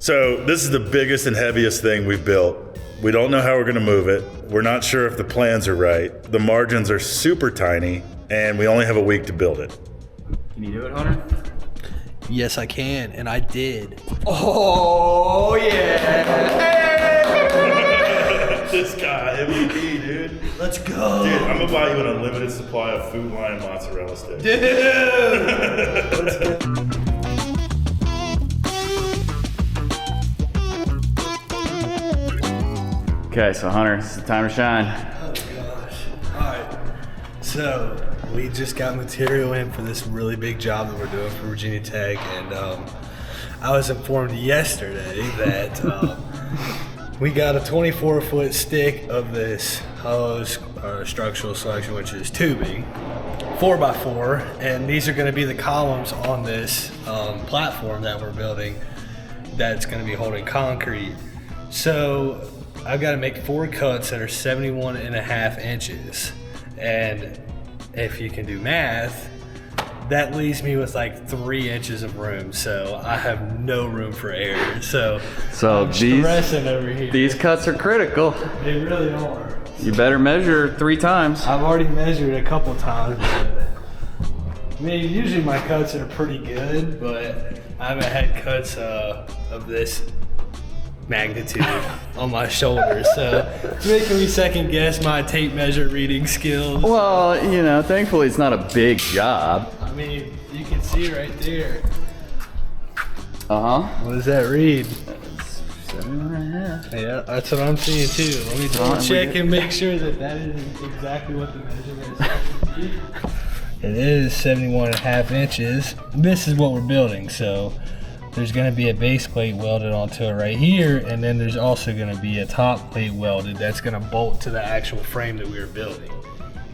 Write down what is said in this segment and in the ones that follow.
So this is the biggest and heaviest thing we've built. We don't know how we're gonna move it. We're not sure if the plans are right. The margins are super tiny, and we only have a week to build it. Can you do it, Hunter? Yes, I can, and I did. Oh, yeah. This guy, MVP, dude. Let's go. Dude, I'm gonna buy you an unlimited supply of Food Lion mozzarella sticks. Dude. Let's go. Okay, so Hunter, it's the time to shine. Oh gosh. All right. So we just got material in for this really big job that we're doing for Virginia Tech, and I was informed yesterday that we got a 24-foot stick of this hose structural selection, which is tubing, 4x4, and these are going to be the columns on this platform that we're building that's going to be holding concrete. So I've got to make 4 cuts that are 71.5 inches, and if you can do math, that leaves me with like 3 inches of room, so I have no room for error. So I'm stressing over here. These cuts are critical. They really are. You better measure 3 times. I've already measured a couple times, but I mean, usually my cuts are pretty good, but I haven't had cuts of this magnitude on my shoulders, so it's making me second guess my tape measure reading skills. Well, you know, thankfully it's not a big job. I mean, you can see right there. Uh-huh. What does that read? 7.5. Yeah, that's what I'm seeing too. Let me double check and make sure that that is exactly what the measurement is. It is 71.5 inches. This is what we're building, so there's going to be a base plate welded onto it right here, and then there's also going to be a top plate welded that's going to bolt to the actual frame that we are building.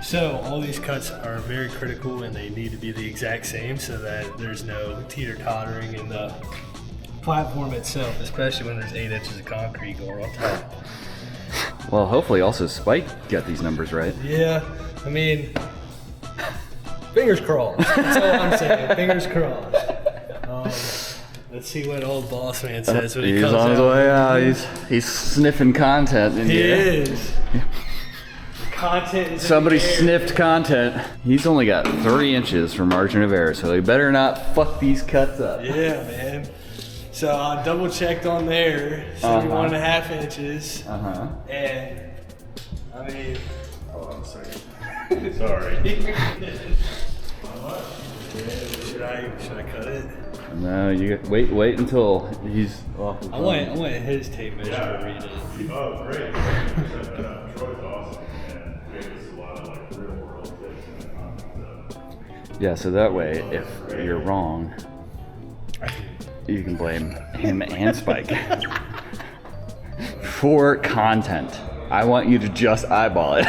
So all these cuts are very critical, and they need to be the exact same so that there's no teeter-tottering in the platform itself, especially when there's 8 inches of concrete going on top. Well, hopefully also Spike got these numbers right. Yeah, I mean, fingers crossed. That's all I'm saying. Fingers crossed. Let's see what old boss man says when he comes out. He's on his way out. He's sniffing content in here. He is. Content is Somebody in the air. sniffed content. He's only got 3 inches for margin of error, so he better not fuck these cuts up. Yeah, man. So I double checked on there, 71.5 inches. And I mean, hold on a second. Sorry. Should I cut it? No, you wait until he's off the I want his tape measure to read it. Oh, great. Troy's awesome, and gave us a lot of like real world tips. Yeah, so that way, if you're wrong, you can blame him and Spike for content. I want you to just eyeball it.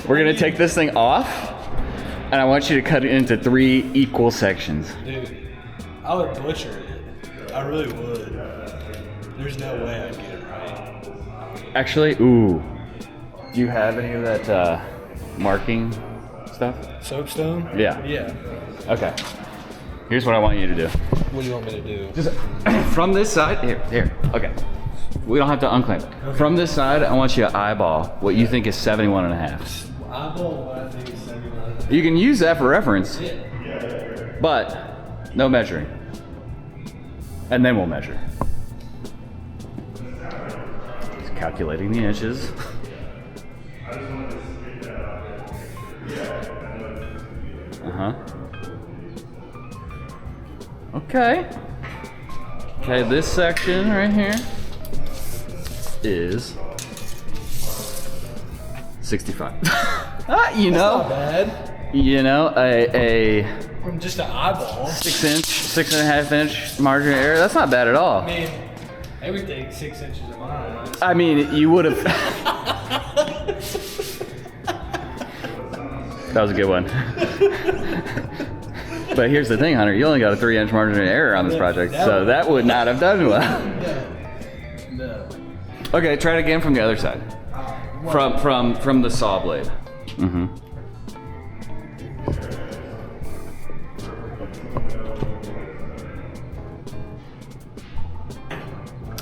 We're gonna take this thing off, and I want you to cut it into 3 equal sections. Dude, I would butcher it. I really would. There's no way I'd get it right. Actually, ooh, do you have any of that marking stuff? Soapstone? Yeah. Yeah. Okay. Here's what I want you to do. What do you want me to do? Just from this side, here, okay. We don't have to unclaim it. Okay. From this side, I want you to eyeball what you think is 71.5. Eyeball what I think is 71.5. You can use that for reference, Yeah. but no measuring. And then we'll measure. Just calculating the inches. Okay. Okay, this section right here is 65. You know, Not bad. you know, a From just an eyeball. 6.5 inch margin of error. That's not bad at all. I mean, everything's 6 inches in my eyes. I mean, you would have. That was a good one. But here's the thing, Hunter. You only got a 3 inch margin of error on this project, so that would not have done well. No. Okay, try it again from the other side. From the saw blade. Mm-hmm.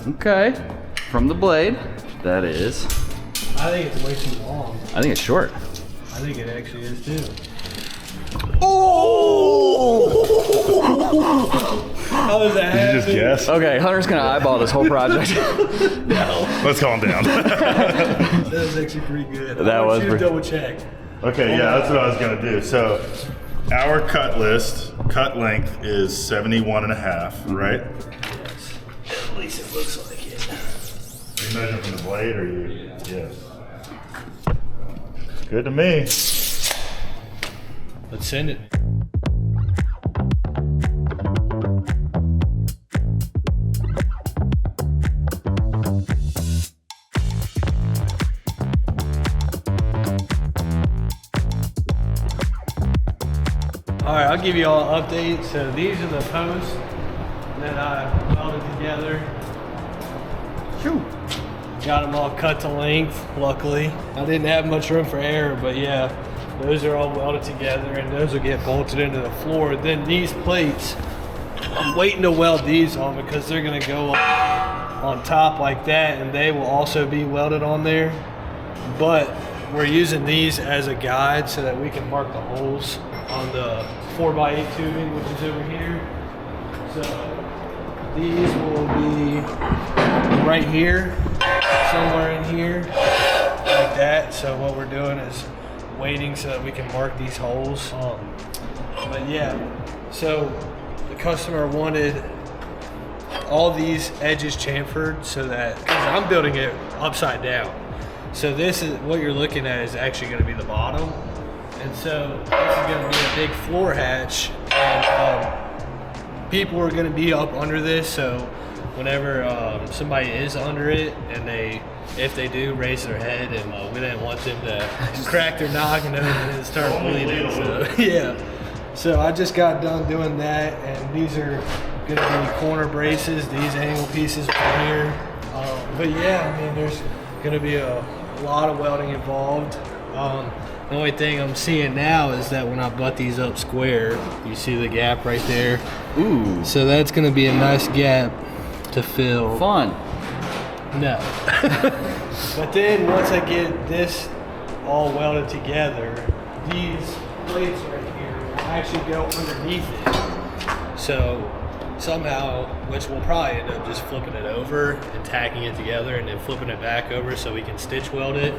Okay. From the blade, that is. I think it's way too long. I think it's short. I think it actually is too. How was that? Did you just guess? Okay, Hunter's gonna eyeball this whole project. Let's calm down. That was actually pretty good. That I want was you to pretty- double check. Okay, yeah, that's what I was gonna do. So our cut length is 71.5, right? Yes. At least it looks like it. Are you measuring from the blade or you? Yes. Good to me. Let's send it. All right, I'll give you all an update. So these are the posts that I welded together. Got them all cut to length, luckily. I didn't have much room for error, but yeah, those are all welded together and those will get bolted into the floor. Then these plates, I'm waiting to weld these on because they're gonna go on top like that and they will also be welded on there. But we're using these as a guide so that we can mark the holes on the 4x8 tubing, which is over here. So these will be right here, somewhere in here, like that. So what we're doing is waiting so that we can mark these holes. But yeah, so the customer wanted all these edges chamfered so that, because I'm building it upside down. So this is what you're looking at is actually going to be the bottom. And so this is going to be a big floor hatch. And people are going to be up under this. So whenever somebody is under it and if they do raise their head, and we didn't want them to crack their noggin and start bleeding. So yeah. So I just got done doing that, and these are going to be corner braces, these angle pieces right here. But yeah, I mean, there's going to be a lot of welding involved. The only thing I'm seeing now is that when I butt these up square, you see the gap right there. Ooh. So that's going to be a nice gap to fill. Fun. No. But then once I get this all welded together, these plates right here will actually go underneath it. So somehow, which we'll probably end up just flipping it over and tacking it together and then flipping it back over so we can stitch weld it.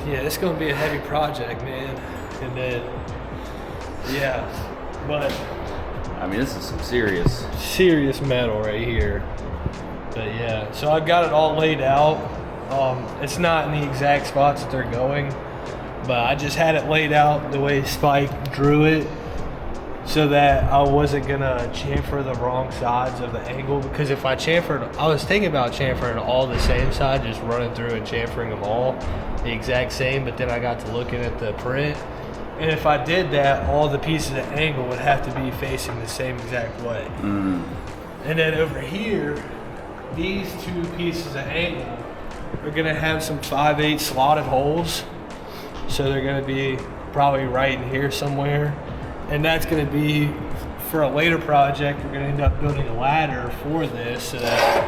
Yeah, it's gonna be a heavy project, man. And then, yeah, but I mean, this is some serious. metal right here. But yeah, so I've got it all laid out. It's not in the exact spots that they're going, but I just had it laid out the way Spike drew it so that I wasn't gonna chamfer the wrong sides of the angle, because if I chamfered, I was thinking about chamfering all the same side, just running through and chamfering them all the exact same, but then I got to looking at the print, and if I did that, all the pieces of angle would have to be facing the same exact way. And then over here, these two pieces of angle are gonna have some 5/8 slotted holes, so they're gonna be probably right in here somewhere. And that's going to be, for a later project, we're going to end up building a ladder for this so that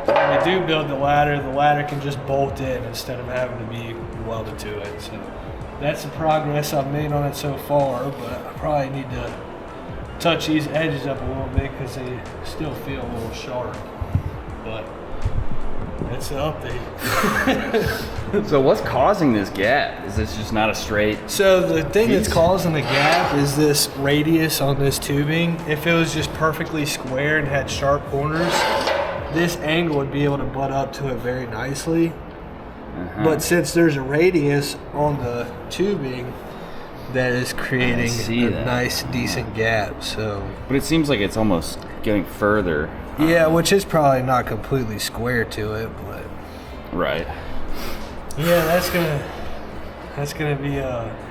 when we do build the ladder can just bolt in instead of having to be welded to it. So that's the progress I've made on it so far, but I probably need to touch these edges up a little bit because they still feel a little sharp. But that's the update. So what's causing this gap? Is this just not a straight? So the thing piece? that's causing the gap is this radius on this tubing. If it was just perfectly square and had sharp corners, this angle would be able to butt up to it very nicely. But since there's a radius on the tubing, that is creating a nice, decent gap. So, But it seems like it's almost getting further. yeah, which is probably not completely square to it, but Right. yeah, that's gonna be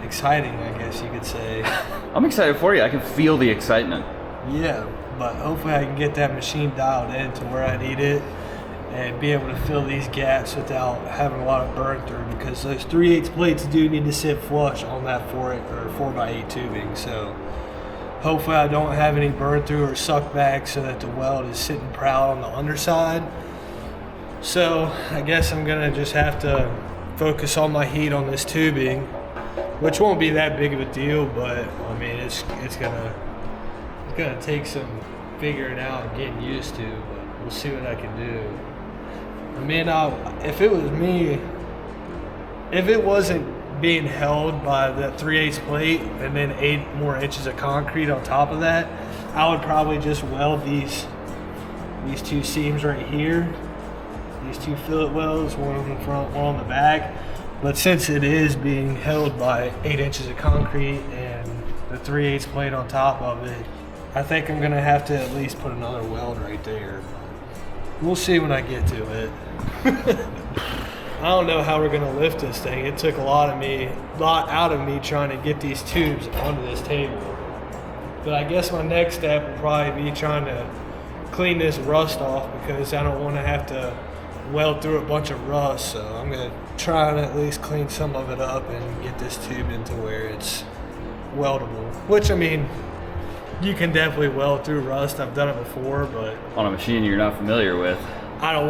exciting, I guess you could say. I'm excited for you. I can feel the excitement. Yeah, but hopefully I can get that machine dialed in to where I need it and be able to fill these gaps without having a lot of burn through, because those 3/8 plates do need to sit flush on that 4x8 tubing. So Hopefully I don't have any burn through or suck back so that the weld is sitting proud on the underside. So I guess I'm gonna just have to focus all my heat on this tubing, which won't be that big of a deal, but I mean it's gonna take some figuring out and getting used to, but we'll see what I can do. I mean, if it was me, if it wasn't being held by the 3/8 plate and then 8 more inches of concrete on top of that, I would probably just weld these 2 seams right here. These 2 fillet welds, one on the front, one on the back. But since it is being held by 8 inches of concrete and the 3/8 plate on top of it, I think I'm gonna have to at least put another weld right there. We'll see when I get to it. I don't know how we're gonna lift this thing. It took a lot out of me trying to get these tubes onto this table. But I guess my next step will probably be trying to clean this rust off, because I don't want to have to weld through a bunch of rust. So I'm gonna try and at least clean some of it up and get this tube into where it's weldable. Which, I mean, you can definitely weld through rust. I've done it before, but On a machine you're not familiar with. I don't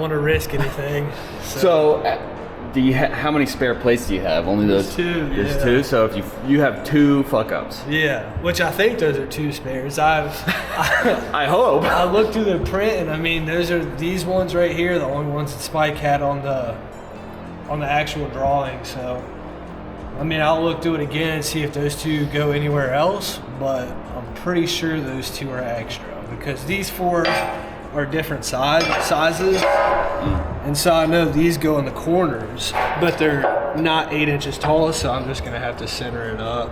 want to risk anything. So, do you how many spare plates do you have? Only those? There's 2. There's Yeah. 2. So if you have 2 fuck ups. Yeah, which I think those are 2 spares. I hope. I looked through the print, and I mean, these ones right here, the only ones that Spike had on the actual drawing. So, I mean, I'll look through it again and see if those 2 go anywhere else. But I'm pretty sure those 2 are extra, because these 4 are different sizes. And so I know these go in the corners, but they're not 8 inches tall, so I'm just gonna have to center it up.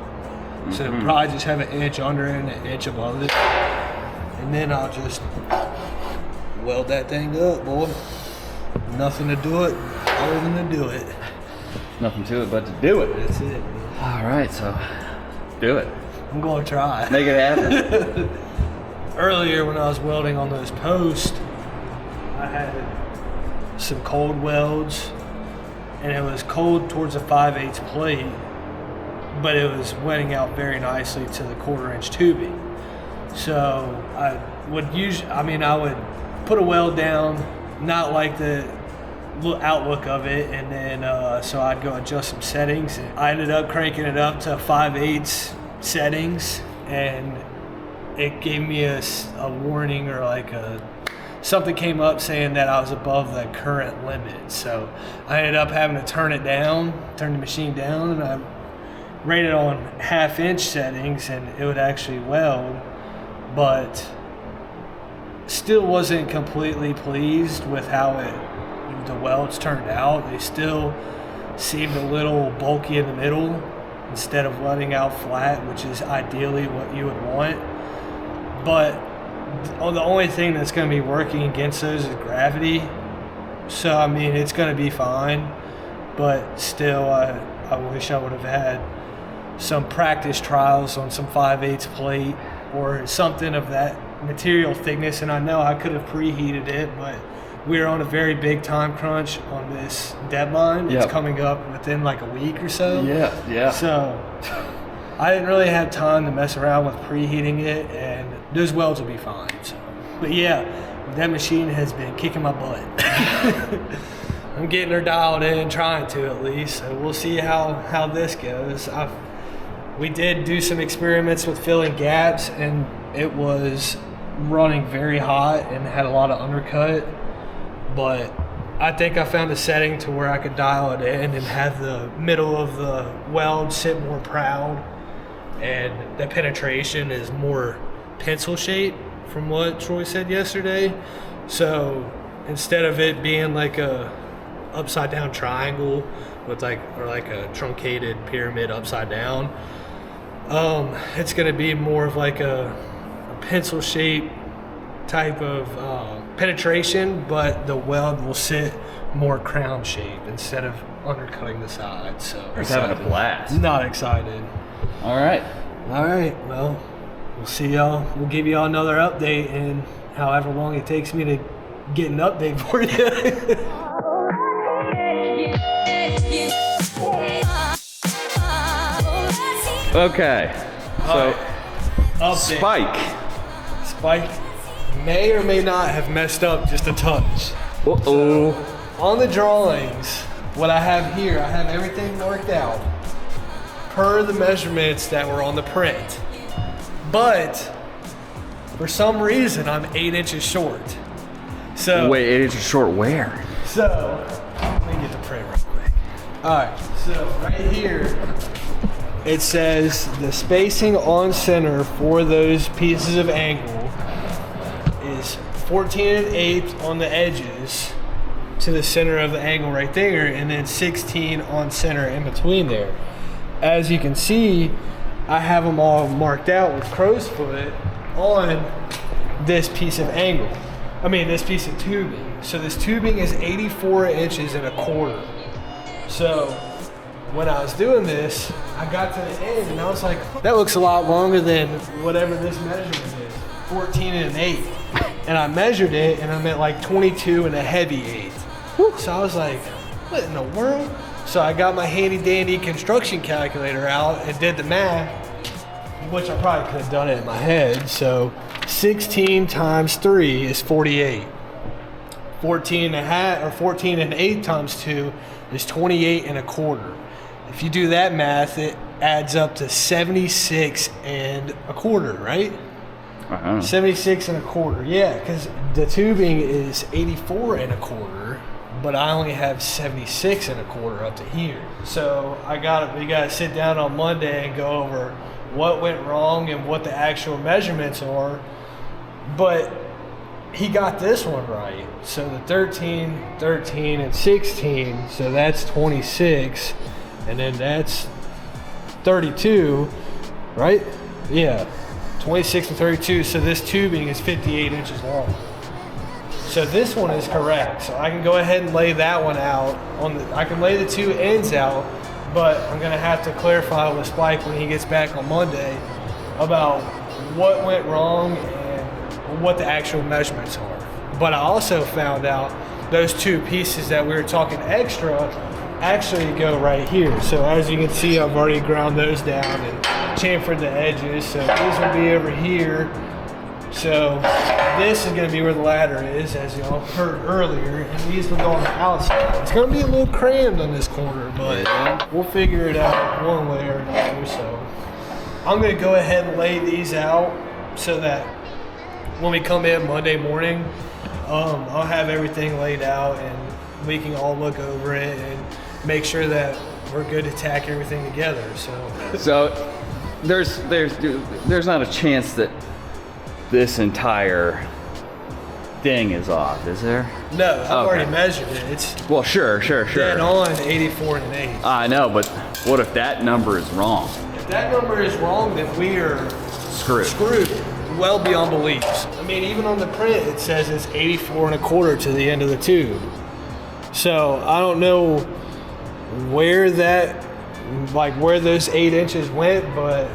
So probably just have an inch under it and an inch above it. And then I'll just weld that thing up, boy. Nothing to do it other than to do it. Nothing to it but to do it. That's it. All right, so do it. I'm gonna try. Make it happen. Earlier when I was welding on those posts, I had some cold welds, and it was cold towards the 5/8 plate, but it was wetting out very nicely to the 1/4 inch tubing. So I would I would put a weld down, not like the outlook of it, and then so I'd go adjust some settings. I ended up cranking it up to 5/8 settings, and it gave me a warning, or like something came up saying that I was above the current limit. So I ended up having to turn the machine down, and I rated on 1/2 inch settings, and it would actually weld, but still wasn't completely pleased with how the welds turned out. They still seemed a little bulky in the middle instead of welding out flat, which is ideally what you would want. But the only thing that's going to be working against those is gravity. So, I mean, it's going to be fine. But still, I wish I would have had some practice trials on some 5/8 plate or something of that material thickness. And I know I could have preheated it, but we were on a very big time crunch on this deadline. Yep. It's coming up within like a week or so. Yeah. So I didn't really have time to mess around with preheating it, and those welds will be fine. So, but yeah, that machine has been kicking my butt. I'm getting her dialed in, trying to at least. So we'll see how this goes. We did do some experiments with filling gaps, and it was running very hot and had a lot of undercut. But I think I found a setting to where I could dial it in and have the middle of the weld sit more proud, and the penetration is more pencil shape from what Troy said yesterday. So instead of it being like a upside down triangle with like a truncated pyramid upside down, it's going to be more of like a pencil shape type of penetration, but the weld will sit more crown shape instead of undercutting the sides. So He's having a blast. Not excited. All right. Well, we'll see y'all. We'll give y'all another update in however long it takes me to get an update for you. Okay. So up Spike. Spike may or may not have messed up just a touch. Uh-oh. On the drawings, what I have here, I have everything marked out per the measurements that were on the print. But for some reason, I'm 8 inches short. So Wait, 8 inches short where? So let me get the print real quick. All right, so right here, it says the spacing on center for those pieces of angle is 14 1/8 on the edges to the center of the angle right there, and then 16 on center in between there. As you can see, I have them all marked out with crow's foot on this piece of angle. This piece of tubing. So this tubing is 84 inches and a quarter. So when I was doing this, I got to the end and I was like, that looks a lot longer than whatever this measurement is, 14 1/8. And I measured it and I'm at like 22 and a heavy 1/8. So I was like, what in the world? So I got my handy dandy construction calculator out and did the math, which I probably could have done it in my head. So 16 times 3 is 48. 14 1/8 times 2 is 28 and a quarter. If you do that math, it adds up to 76 and a quarter, right? 76 and a quarter, yeah, because the tubing is 84 and a quarter, but I only have 76 and a quarter up to here. So we gotta sit down on Monday and go over what went wrong and what the actual measurements are. But he got this one right. So the 13, 13, and 16, so that's 26, and then that's 32, right? Yeah, 26 and 32, so this tubing is 58 inches long. So this one is correct. So I can go ahead and lay that one out. I can lay the two ends out, but I'm gonna have to clarify with Spike when he gets back on Monday about what went wrong and what the actual measurements are. But I also found out those two pieces that we were talking extra actually go right here. So as you can see, I've already ground those down and chamfered the edges. So these will be over here. So this is gonna be where the ladder is, as y'all heard earlier, and these will go on the outside. It's gonna be a little crammed on this corner, but we'll figure it out one way or another. So I'm gonna go ahead and lay these out so that when we come in Monday morning, I'll have everything laid out and we can all look over it and make sure that we're good to tack everything together. So there's not a chance that this entire thing is off, is there? No, I've already measured it. It's sure. dead on 84 and 8. I know, but what if that number is wrong? If that number is wrong, then we are Screwed. Well beyond beliefs. Even on the print, it says it's 84 and a quarter to the end of the tube. So I don't know where those 8 inches went, but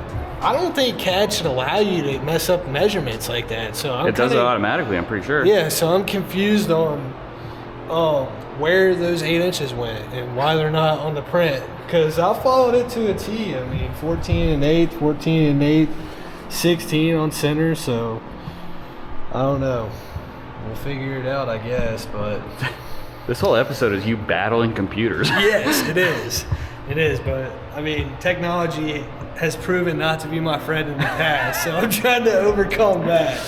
I don't think CAD should allow you to mess up measurements like that. So it does it automatically, I'm pretty sure. Yeah, so I'm confused on where those 8 inches went and why they're not on the print. Because I followed it to a T. 14 and 8, 14 and 8, 16 on center. So I don't know. We'll figure it out, I guess. But this whole episode is you battling computers. Yes, it is. It is, but technology has proven not to be my friend in the past, so I'm trying to overcome that.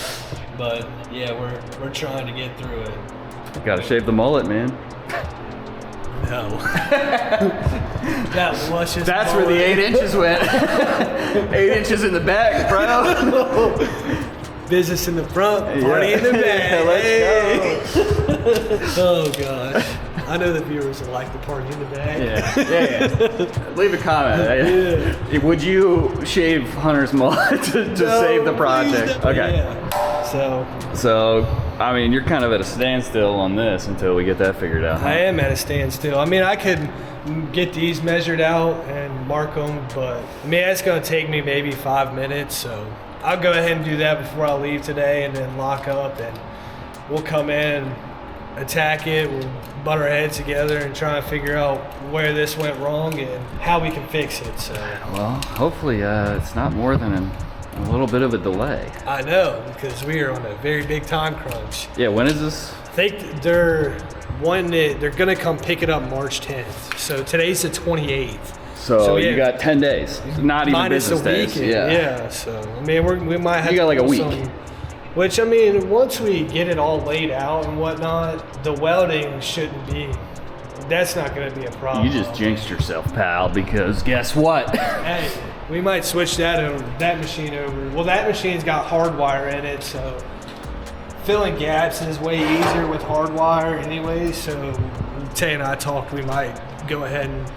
But yeah, we're trying to get through it. Gotta shave the mullet, man. No. That luscious. That's where the 8 inches went. 8 inches in the back, bro. Business in the front, party in the back. Yeah, let's go. Oh gosh. I know the viewers will like the party in the back. Yeah. Leave a comment. Yeah. Would you shave Hunter's mullet to save the project? Okay. Yeah. So, you're kind of at a standstill on this until we get that figured out. Huh? I am at a standstill. I could get these measured out and mark them, but it's going to take me maybe 5 minutes. So I'll go ahead and do that before I leave today, and then lock up, and we'll come in, attack it. We'll butt our heads together and try and figure out where this went wrong and how we can fix it. So well, hopefully it's not more than A little bit of a delay. I know, because we are on a very big time crunch. Yeah, when is this? I think they're gonna come pick it up March 10th. So today's the 28th. So you got 10 days, not even minus business a days. weekend. Yeah. So I mean, we might have. You got like a week. Which, I mean, once we get it all laid out and whatnot, the welding shouldn't be. That's not going to be a problem. You just jinxed yourself, pal. Because guess what? Hey, we might switch that machine over. Well, that machine's got hardwire in it, so filling gaps is way easier with hardwire anyway. So Tay and I talked, we might go ahead and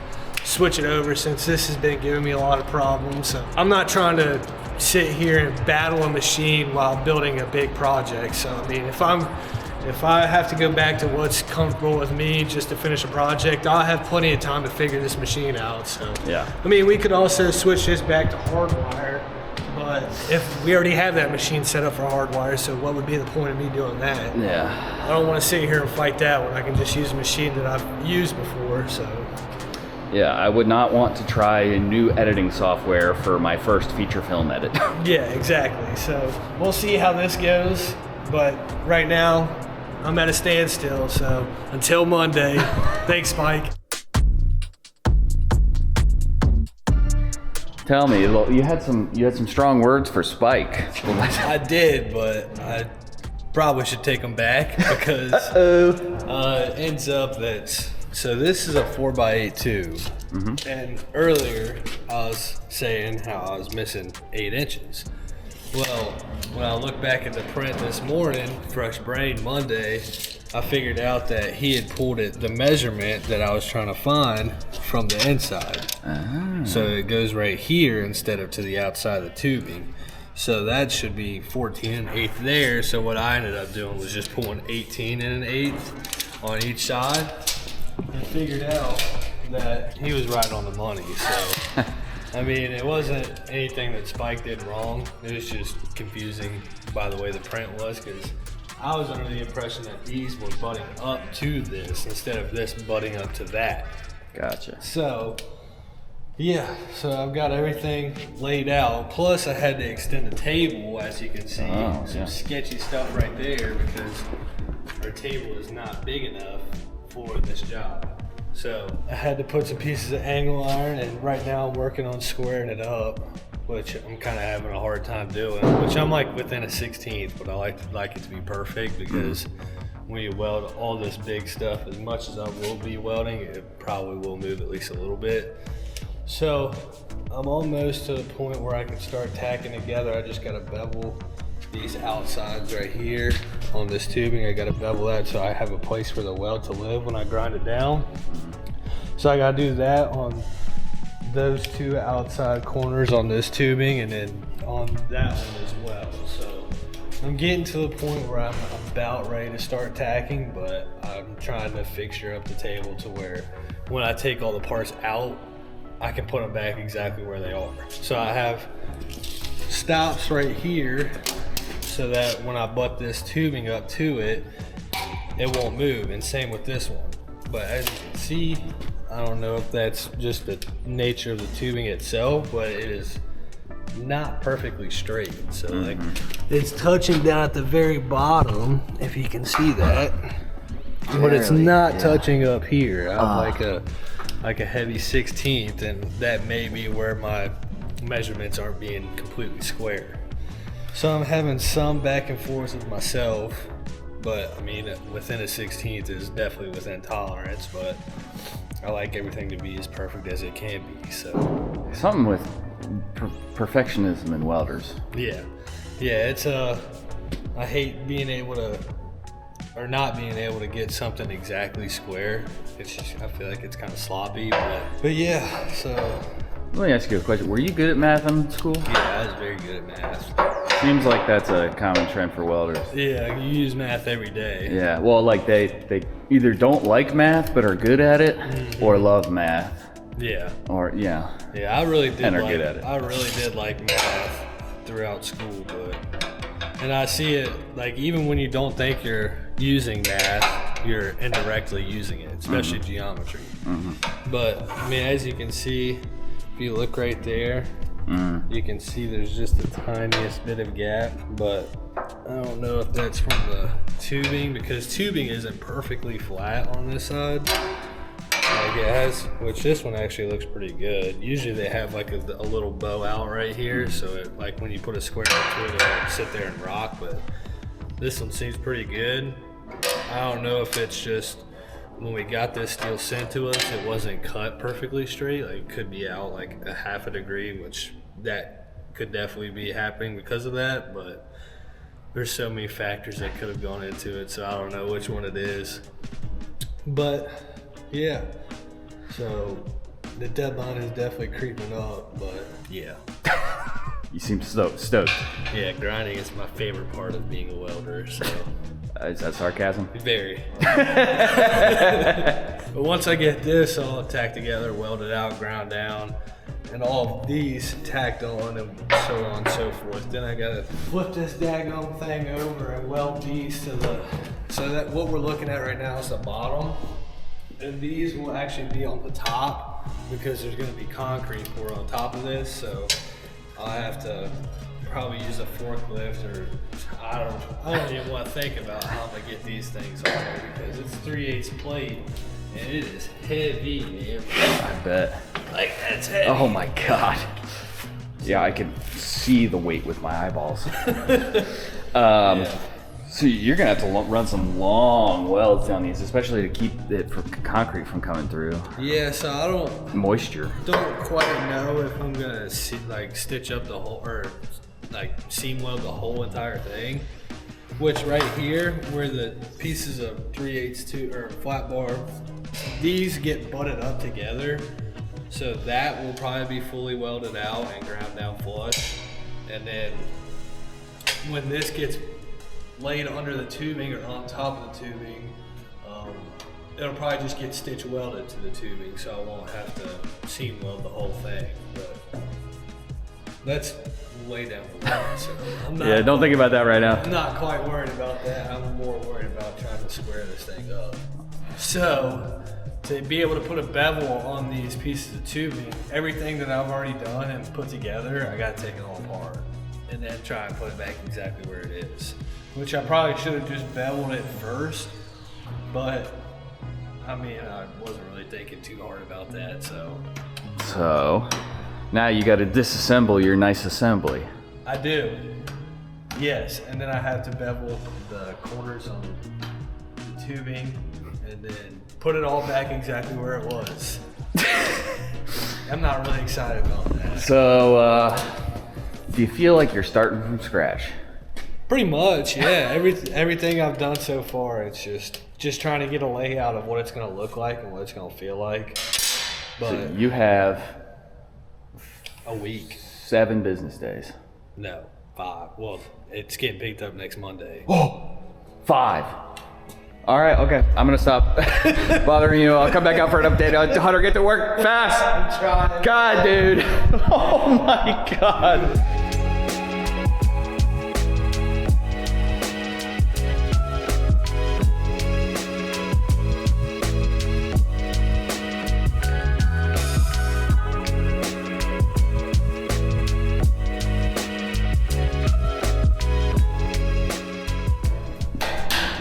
switch it over since this has been giving me a lot of problems. So I'm not trying to sit here and battle a machine while building a big project. So I mean, if I have to go back to what's comfortable with me just to finish a project, I'll have plenty of time to figure this machine out. So yeah, I mean, we could also switch this back to hardwire, but if we already have that machine set up for hardwire, so what would be the point of me doing that? Yeah, I don't want to sit here and fight that when I can just use a machine that I've used before. So yeah, I would not want to try a new editing software for my first feature film edit. yeah, exactly. So we'll see how this goes, but right now I'm at a standstill. So until Monday, thanks, Mike. Tell me, you had some strong words for Spike. I did, but I probably should take them back because it ends up that. So this is a 4x8 tube, and earlier I was saying how I was missing 8 inches. Well, when I look back at the print this morning, fresh brain Monday, I figured out that he had pulled the measurement that I was trying to find from the inside. So it goes right here instead of to the outside of the tubing. So that should be 14 1/8 there. So what I ended up doing was just pulling 18 1/8 on each side. I figured out that he was right on the money. So, I mean, it wasn't anything that Spike did wrong. It was just confusing by the way the print was, because I was under the impression that these were butting up to this instead of this butting up to that. Gotcha. So, yeah, so I've got everything laid out. Plus, I had to extend the table, as you can see. Some sketchy stuff right there because our table is not big enough for this job. So I had to put some pieces of angle iron, and right now I'm working on squaring it up, which I'm kind of having a hard time doing, which I'm like within a 16th, but I like it to be perfect, because when you weld all this big stuff, as much as I will be welding, it probably will move at least a little bit. So I'm almost to the point where I can start tacking together. I just got to bevel these outsides right here on this tubing. I got to bevel that so I have a place for the weld to live when I grind it down. So I got to do that on those 2 outside corners on this tubing, and then on that one as well. So I'm getting to the point where I'm about ready to start tacking, but I'm trying to fixture up the table to where when I take all the parts out, I can put them back exactly where they are. So I have stops right here so that when I butt this tubing up to it, it won't move, and same with this one. But as you can see, I don't know if that's just the nature of the tubing itself, but it is not perfectly straight. So like, it's touching down at the very bottom, if you can see that, but it's not touching up here. I have like a heavy 16th, and that may be where my measurements aren't being completely square. So I'm having some back and forth with myself, but I mean, within a 16th is definitely within tolerance, but I like everything to be as perfect as it can be. So something with perfectionism in welders. Yeah, it's I hate being able to, or not being able to get something exactly square. It's just, I feel like it's kind of sloppy, but yeah. So let me ask you a question. Were you good at math in school? Yeah, I was very good at math. Seems like that's a common trend for welders. Yeah, you use math every day. Yeah, well, like they either don't like math but are good at it, or love math. Yeah. Or yeah, I really did. And are good at it. I really did like math throughout school, and I see it like even when you don't think you're using math, you're indirectly using it, especially geometry. But I mean, as you can see, if you look right there, You can see there's just the tiniest bit of gap, but I don't know if that's from the tubing, because tubing isn't perfectly flat on this side like it has, which this one actually looks pretty good. Usually they have like a little bow out right here, so it, like when you put a square up to it, it'll sit there and rock, but this one seems pretty good. I don't know if it's just when we got this steel sent to us, it wasn't cut perfectly straight. Like it could be out like a half a degree, which that could definitely be happening because of that, but there's so many factors that could have gone into it, so I don't know which one it is. But yeah, so the deadline is definitely creeping up, but yeah. You seem stoked. Yeah, grinding is my favorite part of being a welder, so. Is that sarcasm? Very. But once I get this all tacked together, welded out, ground down, and all of these tacked on and so on and so forth, then I gotta flip this daggone thing over and weld these to the, so that what we're looking at right now is the bottom, and these will actually be on the top because there's gonna be concrete poured on top of this, so I'll have to probably use a forklift, or I don't even want to think about how I'm gonna get these things on there, because it's 3/8 plate and it is heavy, man. I bet. Like, that's heavy. Oh my god. Yeah, I can see the weight with my eyeballs. Yeah. So you're gonna have to run some long welds down these, especially to keep it from concrete from coming through. Yeah, so I don't quite know if I'm gonna stitch up the whole, or like seam weld the whole entire thing. Which right here, where the pieces of 3/8 or flat bar, these get butted up together, so that will probably be fully welded out and ground down flush. And then when this gets laid under the tubing or on top of the tubing, it'll probably just get stitch welded to the tubing, so I won't have to seam weld the whole thing. But that's way down the line, so I'm not. Yeah, don't think about that right now. I'm not quite worried about that. I'm more worried about trying to square this thing up. So to be able to put a bevel on these pieces of tubing, everything that I've already done and put together, I got to take it all apart and then try and put it back exactly where it is. Which I probably should have just beveled it first, but I mean, I wasn't really thinking too hard about that, so. So now you got to disassemble your nice assembly. I do, yes, and then I have to bevel the corners on the tubing and then put it all back exactly where it was. I'm not really excited about that. So, do you feel like you're starting from scratch? Pretty much, yeah. Everything I've done so far, it's just trying to get a layout of what it's going to look like and what it's going to feel like. But So you have a week. 7 business days. No, 5. Well, it's getting picked up next Monday. Oh, 5. All right, okay. I'm gonna stop bothering you. I'll come back out for an update. Hunter, get to work fast. I'm trying. God, dude. Oh my God.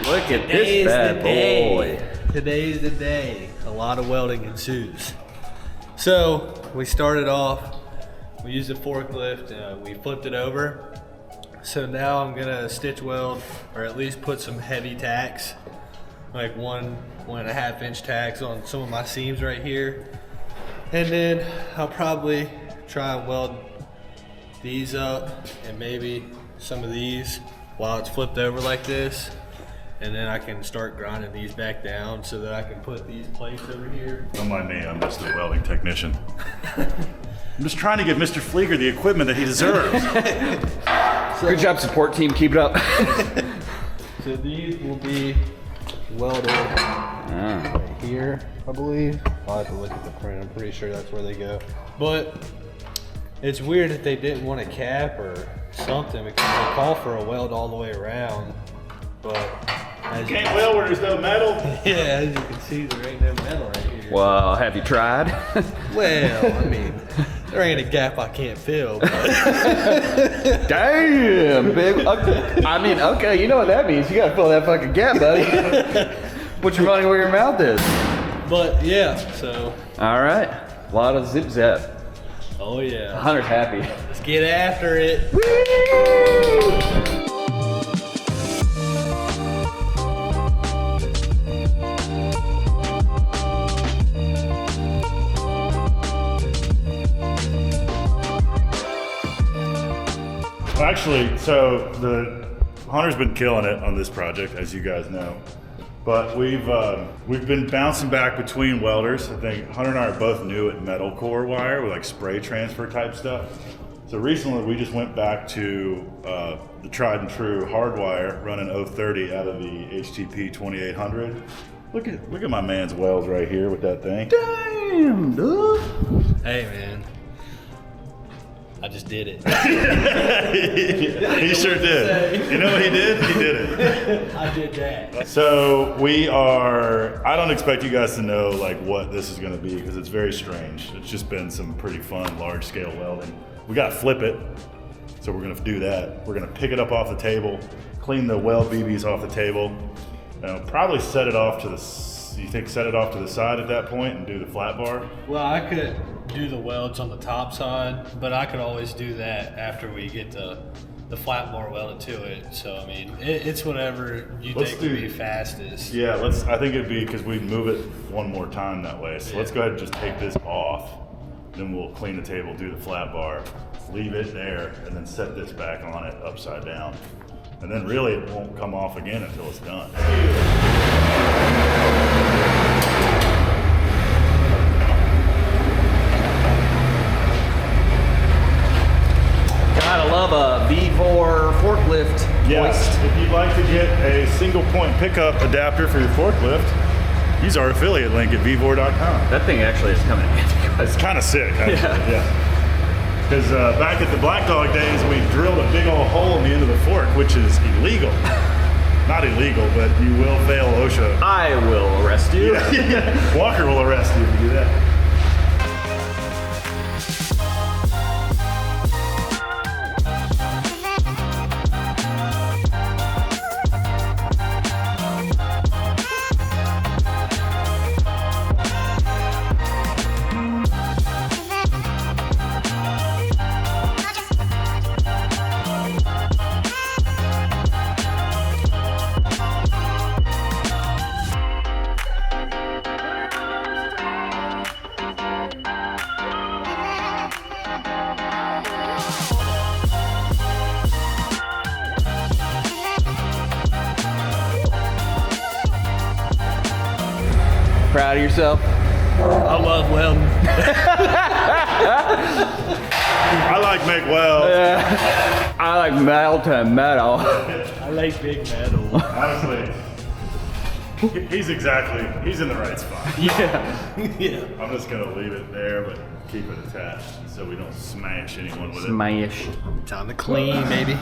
Look at this bad boy. Today's the day. A lot of welding ensues. So we started off, we used a forklift, we flipped it over. So now I'm gonna stitch weld, or at least put some heavy tacks, like 1.5 inch tacks on some of my seams right here. And then I'll probably try and weld these up and maybe some of these while it's flipped over like this. And then I can start grinding these back down so that I can put these plates over here. Don't mind me, I'm just a welding technician. I'm just trying to give Mr. Flieger the equipment that he deserves. Good job, support team. Keep it up. So these will be welded right here, I believe. I'll have to look at the print. I'm pretty sure that's where they go. But it's weird that they didn't want a cap or something, because they call for a weld all the way around. But as Can't weld where there's no metal. yeah, as you can see, there ain't no metal right here. Well, have you tried? Well, I mean, There ain't a gap I can't fill. Damn, big. Okay. I mean, okay, you know what that means. You gotta fill that fucking gap, buddy. Put your money where your mouth is. But yeah, so. All right. A lot of zip zap. Oh yeah. Hunter's happy. Let's get after it. Woo! Actually, so the Hunter's been killing it on this project, as you guys know. But we've been bouncing back between welders. I think Hunter and I are both new at metal core wire with like spray transfer type stuff. So recently we just went back to the tried and true hard wire running 030 out of the HTP 2800. Look at my man's welds right here with that thing. Damn, dude. Hey man. I just did it. He sure did. You know what he did? He did it. I did that. So I don't expect you guys to know like what this is gonna be because it's very strange. It's just been some pretty fun large scale welding. We gotta flip it. So we're gonna do that. We're gonna pick it up off the table, clean the weld BBs off the table, probably set it off to the side at that point and do the flat bar? Well, I could do the welds on the top side, but I could always do that after we get the flat bar welded to it. So I mean, it's whatever you think would be fastest. Yeah, I think it'd be because we'd move it one more time that way. So let's go ahead and just take this off. Then we'll clean the table, do the flat bar, leave it there, and then set this back on it upside down. And then really it won't come off again until it's done. Gotta love a V4 forklift Yes, hoist. if you'd like to get a single point pickup adapter for your forklift, use our affiliate link at vvor.com. That thing actually is coming in. It's kind of sick, actually. Yeah. Because back at the Black Dog days, we drilled a big old hole in the end of the fork, which is illegal. Not illegal, but you will fail OSHA. I will arrest you. Walker will arrest you if you do that. Proud of yourself? I love welding. I like make weld. I like metal to metal. I like big metal. Honestly, he's in the right spot. Yeah. I'm just gonna leave it there, but keep it attached so we don't smash anyone with it. Smash. Time to clean, baby.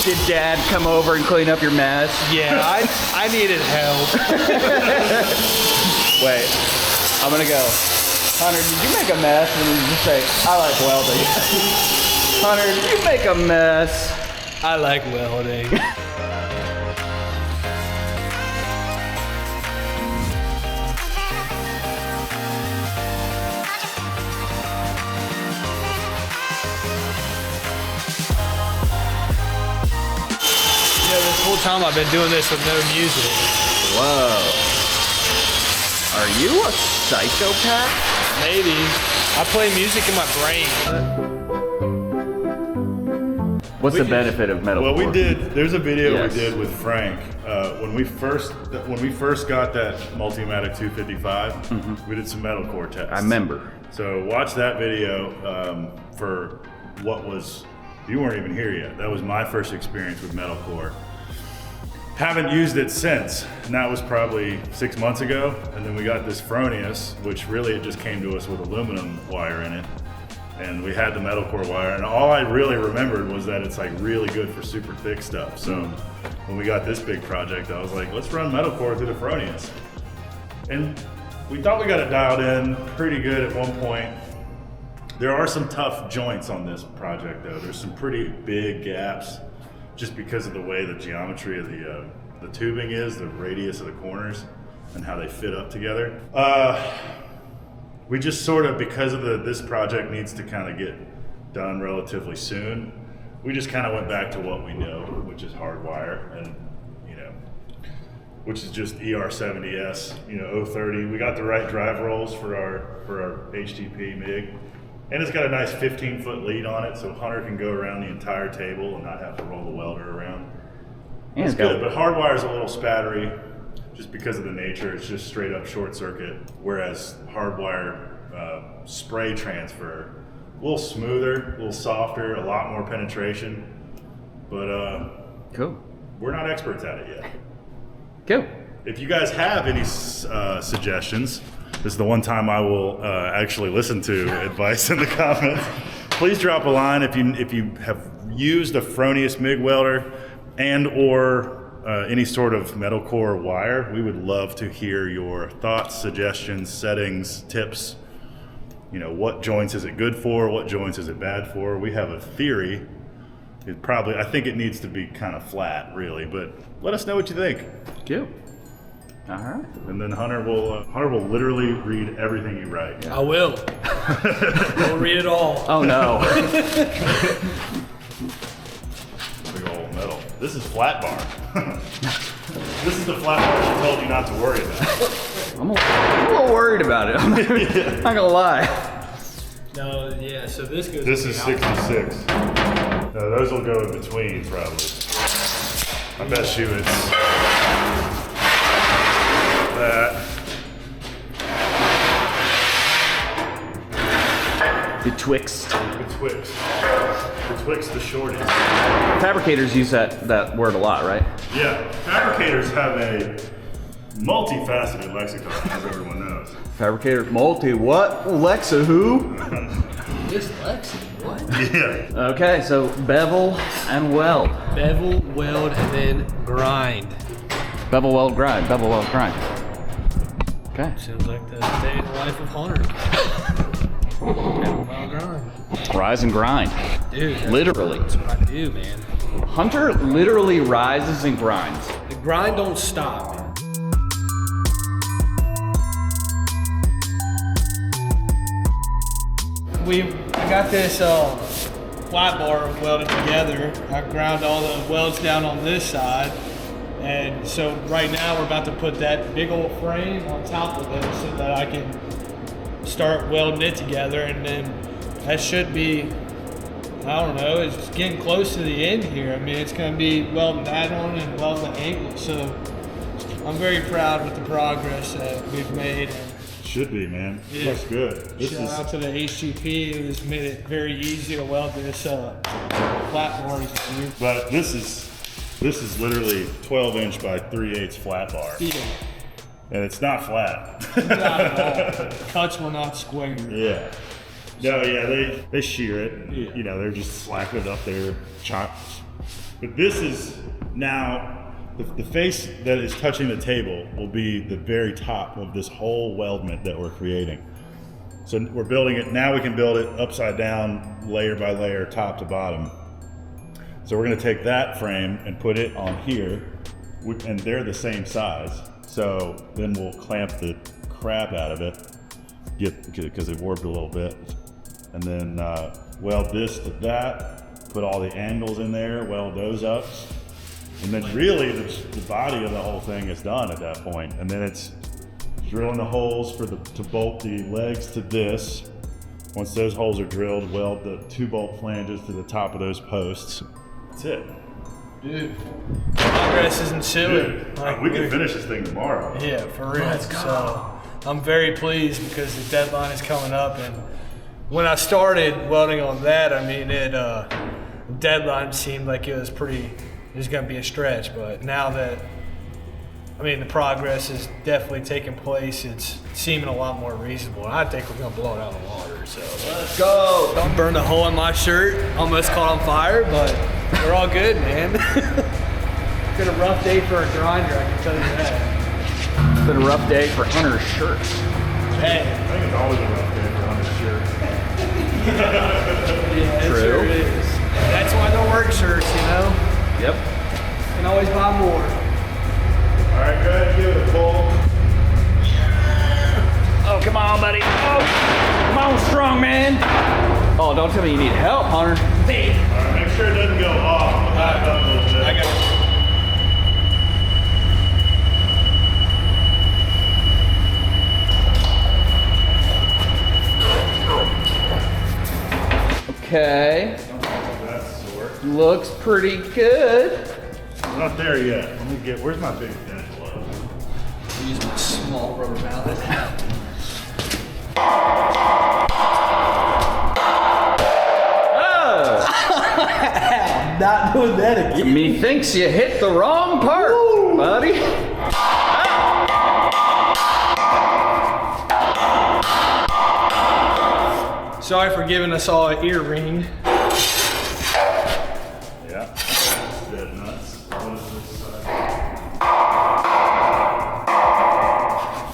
Did Dad come over and clean up your mess? Yeah, I needed help. Wait, I'm gonna go. Hunter, did you make a mess? And you just say, I like welding. Hunter, did you make a mess? I like welding. This whole time I've been doing this with no music. Whoa. Are you a psychopath? Maybe. I play music in my brain. What's the benefit of metal? Well, there's a video Yes. we did with Frank when we first got that Multimatic 255. We did some metal core tests. I remember. So watch that video for you weren't even here yet. That was my first experience with metal core. Haven't used it since, and that was probably 6 months ago. And then we got this Fronius, which really it just came to us with aluminum wire in it. And we had the metal core wire, and all I really remembered was that it's like really good for super thick stuff. So when we got this big project, I was like, let's run metal core through the Fronius. And we thought we got it dialed in pretty good at one point. There are some tough joints on this project though. There's some pretty big gaps just because of the way the geometry of the tubing is, the radius of the corners, and how they fit up together. We just sort of, because of this project needs to kind of get done relatively soon, we just kind of went back to what we know, which is hardwire, and which is just ER70S, 030. We got the right drive rolls for our HTP MIG, and it's got a nice 15-foot lead on it, so Hunter can go around the entire table and not have to roll the welder around. And it's good, but hardwire's a little spattery just because of the nature. It's just straight up short circuit, whereas hardwire spray transfer, a little smoother, a little softer, a lot more penetration, but Cool. we're not experts at it yet. Cool. If you guys have any suggestions, this is the one time I will actually listen to advice in the comments. Please drop a line if you have used a Fronius MIG welder and or any sort of metal core wire. We would love to hear your thoughts, suggestions, settings, tips. What joints is it good for? What joints is it bad for? We have a theory. I think it needs to be kind of flat, really, but let us know what you think. Cool. All right. And then Hunter will literally read everything you write. I will. I'll read it all. Oh no. Big old metal. This is flat bar. This is the flat bar she told you not to worry about. I'm a little worried about it. I'm not gonna lie. No, yeah, so this goes. This is 66. Those will go in between, probably. I bet you it's that. Betwixt. Betwixt the shorties. Fabricators use that word a lot, right? Yeah, fabricators have a multifaceted lexicon, as everyone knows. Fabricator multi what? Lexa who? This Lexi, what? Yeah. Okay, so bevel and weld. Bevel, weld, and then grind. Bevel, weld, grind. Bevel, weld, grind. Okay. Sounds like the day in the life of Hunter. Bevel, weld, grind. Rise and grind. Dude, Literally. that's what I do, man. Hunter literally rises and grinds. The grind don't stop, man. I got this flat bar welded together. I ground all the welds down on this side. And so right now we're about to put that big old frame on top of it so that I can start welding it together. And then that should be, I don't know, it's getting close to the end here. I mean, it's going to be welding that on and welding the angle. So I'm very proud with the progress that we've made. Should be, man. Yeah. Looks good. Shout out to the HTP, who's made it very easy to weld this flat bar. But this is literally 12-inch by 3/8 flat bar, Yeah, and it's not flat. not at all. Cuts were not square. Yeah. No, yeah, they shear it. Yeah. They're just slapping it up there, chopped. But this is now the face that is touching the table will be the very top of this whole weldment that we're creating. So we're building it now. We can build it upside down, layer by layer, top to bottom. So we're going to take that frame and put it on here, and they're the same size. So then we'll clamp the crap out of it, because it warped a little bit, and then weld this to that, put all the angles in there, weld those up, and then really the body of the whole thing is done at that point. And then it's drilling the holes to bolt the legs to this. Once those holes are drilled, weld the 2 bolt flanges to the top of those posts. That's it. Dude, progress isn't silly. Dude, we can finish this thing tomorrow. Yeah, for real. Let's go. So I'm very pleased because the deadline is coming up, and when I started welding on that, I mean, the deadline seemed like it was going to be a stretch, but now that, I mean, the progress is definitely taking place, it's seeming a lot more reasonable. And I think we're going to blow it out of the water, so let's go. Don't burn the hole in my shirt. Almost caught on fire, but we're all good, man. It's been a rough day for a grinder, I can tell you that. been a rough day for Hunter's shirts. Hey. I think it's always a rough day for Hunter's shirt. Yeah, it True. sure is. That's why they're work shirts, you know? Yep. You can always buy more. All right, go ahead and give it a pull. Oh, come on, buddy. Oh, come on, strong man. Oh, don't tell me you need help, Hunter. All right, make sure it doesn't go off. Back up a little bit. I got it. Okay. That's sore. Looks pretty good. We're not there yet. Let me get, where's my big dent glove? Use my small rubber mallet. Oh! Not doing that again. Methinks you hit the wrong part, buddy. Sorry for giving us all an ear ring. Yeah. Dead nuts. What is this side?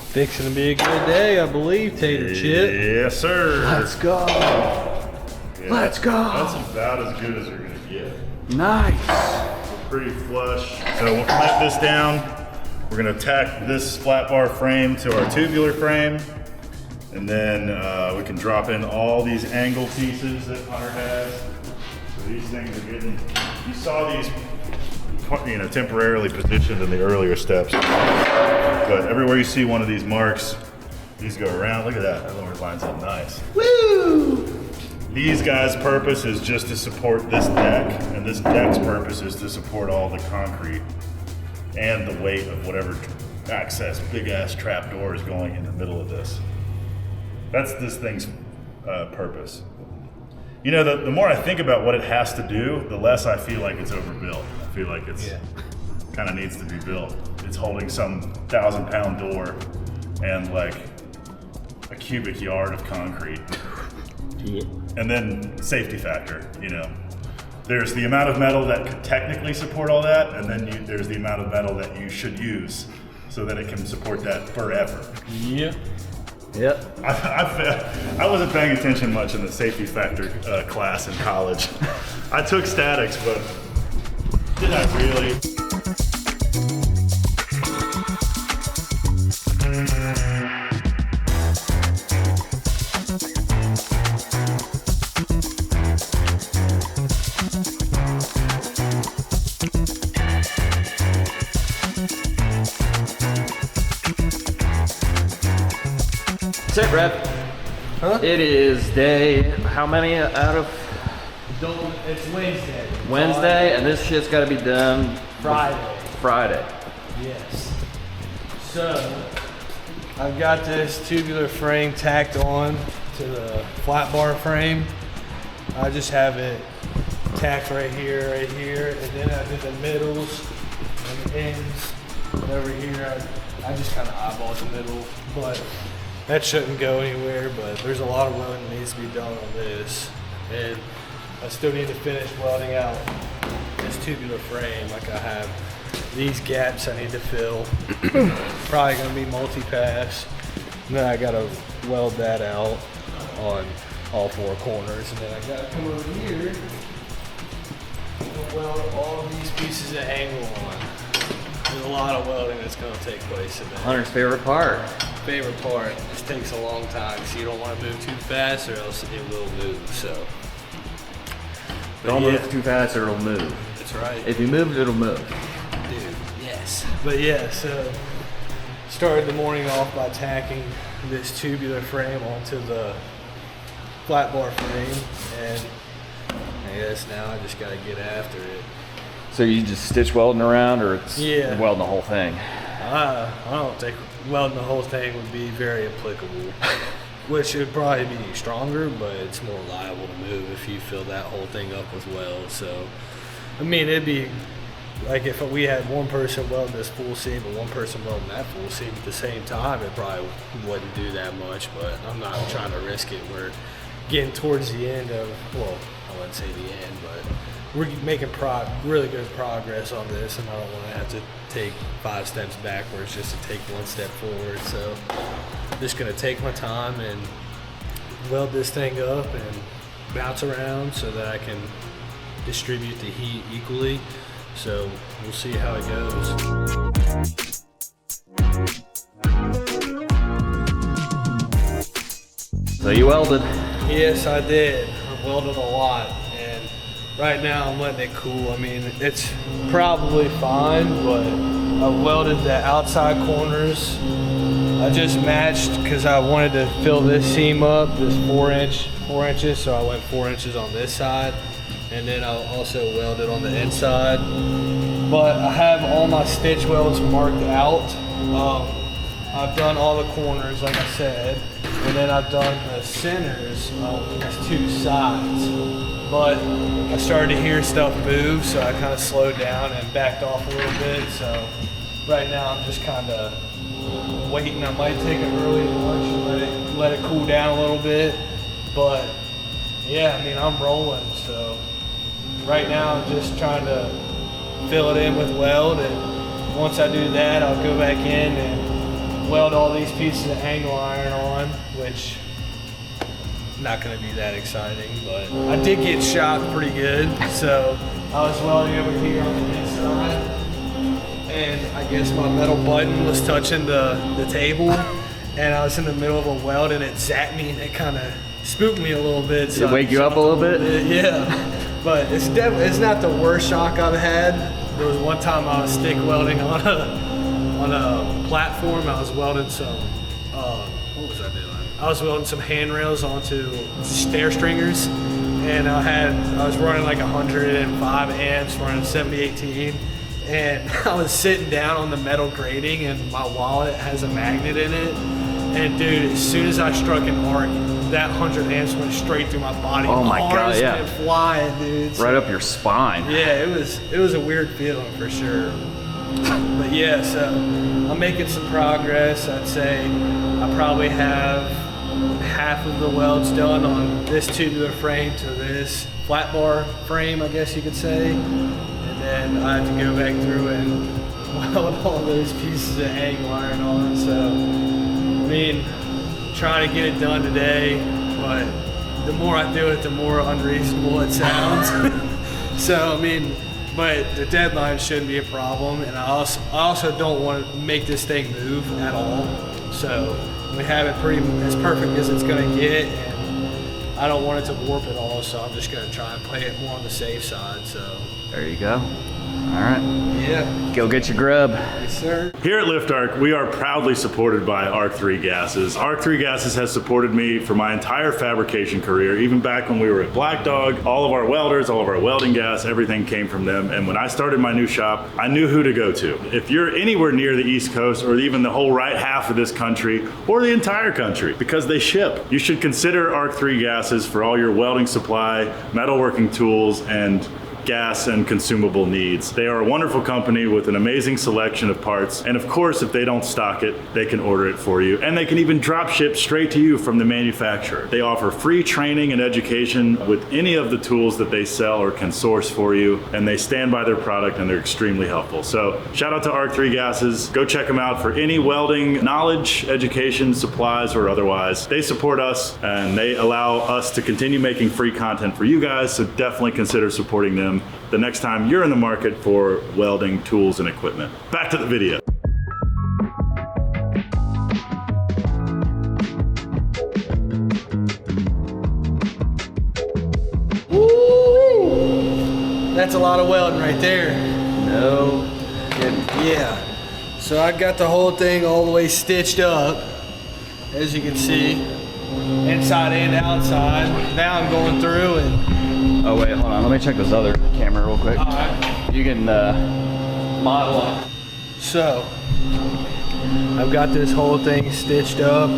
Fixing to be a good day, I believe, Tater Chip. Yes, sir. Let's go. Yeah, let's go. That's about as good as we're gonna get. Nice. We're pretty flush. So we'll clamp this down. We're gonna tack this flat bar frame to our tubular frame. And then we can drop in all these angle pieces that Hunter has. So these things are getting, you saw these, you know, temporarily positioned in the earlier steps. But everywhere you see one of these marks, these go around. Look at that, that Lord lines up nice. Woo! These guys' purpose is just to support this deck, and this deck's purpose is to support all the concrete and the weight of whatever access big ass trap door is going in the middle of this. That's this thing's purpose. You know, the more I think about what it has to do, the less I feel like it's overbuilt. I feel like it's kind of needs to be built. It's holding some 1,000-pound door and like a cubic yard of concrete. Yeah. And then safety factor, you know. There's the amount of metal that could technically support all that, and then there's the amount of metal that you should use so that it can support that forever. Yep. Yep. I wasn't paying attention much in the safety factor class in college. I took statics, but did I really? Sit rep. Huh? It is day, how many out of It's Wednesday. Wednesday? And this shit's gotta be done Friday. Yes. So, I've got this tubular frame tacked on to the flat bar frame. I just have it tacked right here, and then I did the middles and the ends over here. I just kind of eyeballed the middle, but that shouldn't go anywhere. But there's a lot of welding that needs to be done on this, and I still need to finish welding out this tubular frame. Like I have these gaps I need to fill. Probably gonna be multi-pass. And then I gotta weld that out on all four corners. And then I gotta come over here and weld all these pieces of angle on. There's a lot of welding that's gonna take place in that. Hunter's favorite part. Favorite part, this takes a long time because you don't want to move too fast or else it will move, so. But Don't yeah, move too fast or it'll move. That's right. If you move, it'll move. Dude, yes. But yeah, so started the morning off by tacking this tubular frame onto the flat bar frame, and I guess now I just gotta get after it. So you just stitch welding around, or it's Yeah. welding the whole thing? I don't think welding the whole thing would be very applicable. Which would probably be stronger, but it's more liable to move if you fill that whole thing up with weld. So, I mean, it'd be like if we had one person welding this full seam and one person welding that full seam at the same time, it probably wouldn't do that much. But I'm not trying to risk it. We're getting towards the end of, well, I wouldn't say the end, but we're making really good progress on this, and I don't want to have to take 5 steps backwards just to take 1 step forward. So I'm just gonna take my time and weld this thing up and bounce around so that I can distribute the heat equally. So we'll see how it goes. So you welded? Yes, I did. I welded a lot, and right now I'm letting it cool. I mean, it's probably fine, but I welded the outside corners. I just matched because I wanted to fill this seam up, this 4 inches, so I went 4 inches on this side, and then I also welded on the inside. But I have all my stitch welds marked out. I've done all the corners, like I said, and then I've done the centers on these 2 sides. But I started to hear stuff move, so I kind of slowed down and backed off a little bit. So right now I'm just kind of waiting. I might take an early lunch and let it cool down a little bit. But yeah, I mean, I'm rolling. So right now I'm just trying to fill it in with weld, and once I do that, I'll go back in and weld all these pieces of angle iron on, which not going to be that exciting, but I did get shot pretty good. So I was welding over here on the inside, and I guess my metal button was touching the table, and I was in the middle of a weld, and it zapped me, and it kind of spooked me a little bit. Did it wake you up a little bit? Yeah. But it's not the worst shock I've had. There was one time I was stick welding on a platform. I was welding some, what was I doing? I was welding some handrails onto stair stringers, and I was running like 105 amps, running 7018, and I was sitting down on the metal grating, and my wallet has a magnet in it. And dude, as soon as I struck an arc, that 100 amps went straight through my body. Oh my God, yeah. Went flying, dude. Right up your spine. Yeah, it was a weird feeling for sure. But yeah, so I'm making some progress. I'd say I probably have half of the welds done on this tubular frame to this flat bar frame, I guess you could say. And then I have to go back through and weld all those pieces of angle iron on. So I mean, trying to get it done today, but the more I do it, the more unreasonable it sounds. So, I mean, but the deadline shouldn't be a problem, and I also don't want to make this thing move at all. So we have it pretty as perfect as it's gonna get, and I don't want it to warp at all, so I'm just gonna try and play it more on the safe side, so. There you go. All right. Yeah. Go get your grub. Yes, sir. Here at Lift Arc, we are proudly supported by Arc3 Gases. Arc3 Gases has supported me for my entire fabrication career, even back when we were at Black Dog. All of our welders, all of our welding gas, everything came from them. And when I started my new shop, I knew who to go to. If you're anywhere near the East Coast, or even the whole right half of this country, or the entire country, because they ship, you should consider Arc3 Gases for all your welding supply, metalworking tools, and gas and consumable needs. They are a wonderful company with an amazing selection of parts, and of course, if they don't stock it, they can order it for you, and they can even drop ship straight to you from the manufacturer. They offer free training and education with any of the tools that they sell or can source for you, and they stand by their product, and they're extremely helpful. So shout out to Arc3 Gases. Go check them out for any welding knowledge, education, supplies, or otherwise. They support us, and they allow us to continue making free content for you guys, so definitely consider supporting them the next time you're in the market for welding tools and equipment. Back to the video. Woo! That's a lot of welding right there. No kidding. Yeah. So I got the whole thing all the way stitched up, as you can see, inside and outside. Now I'm going through and. Oh wait, hold on. Let me check this other camera real quick. All right. You can model it. So I've got this whole thing stitched up,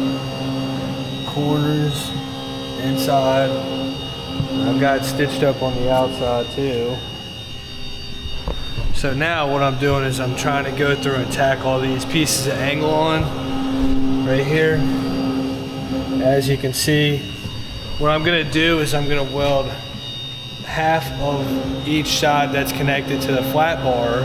corners, inside. I've got it stitched up on the outside too. So now what I'm doing is I'm trying to go through and tack all these pieces of angle on right here. As you can see, what I'm gonna do is I'm gonna weld half of each side that's connected to the flat bar.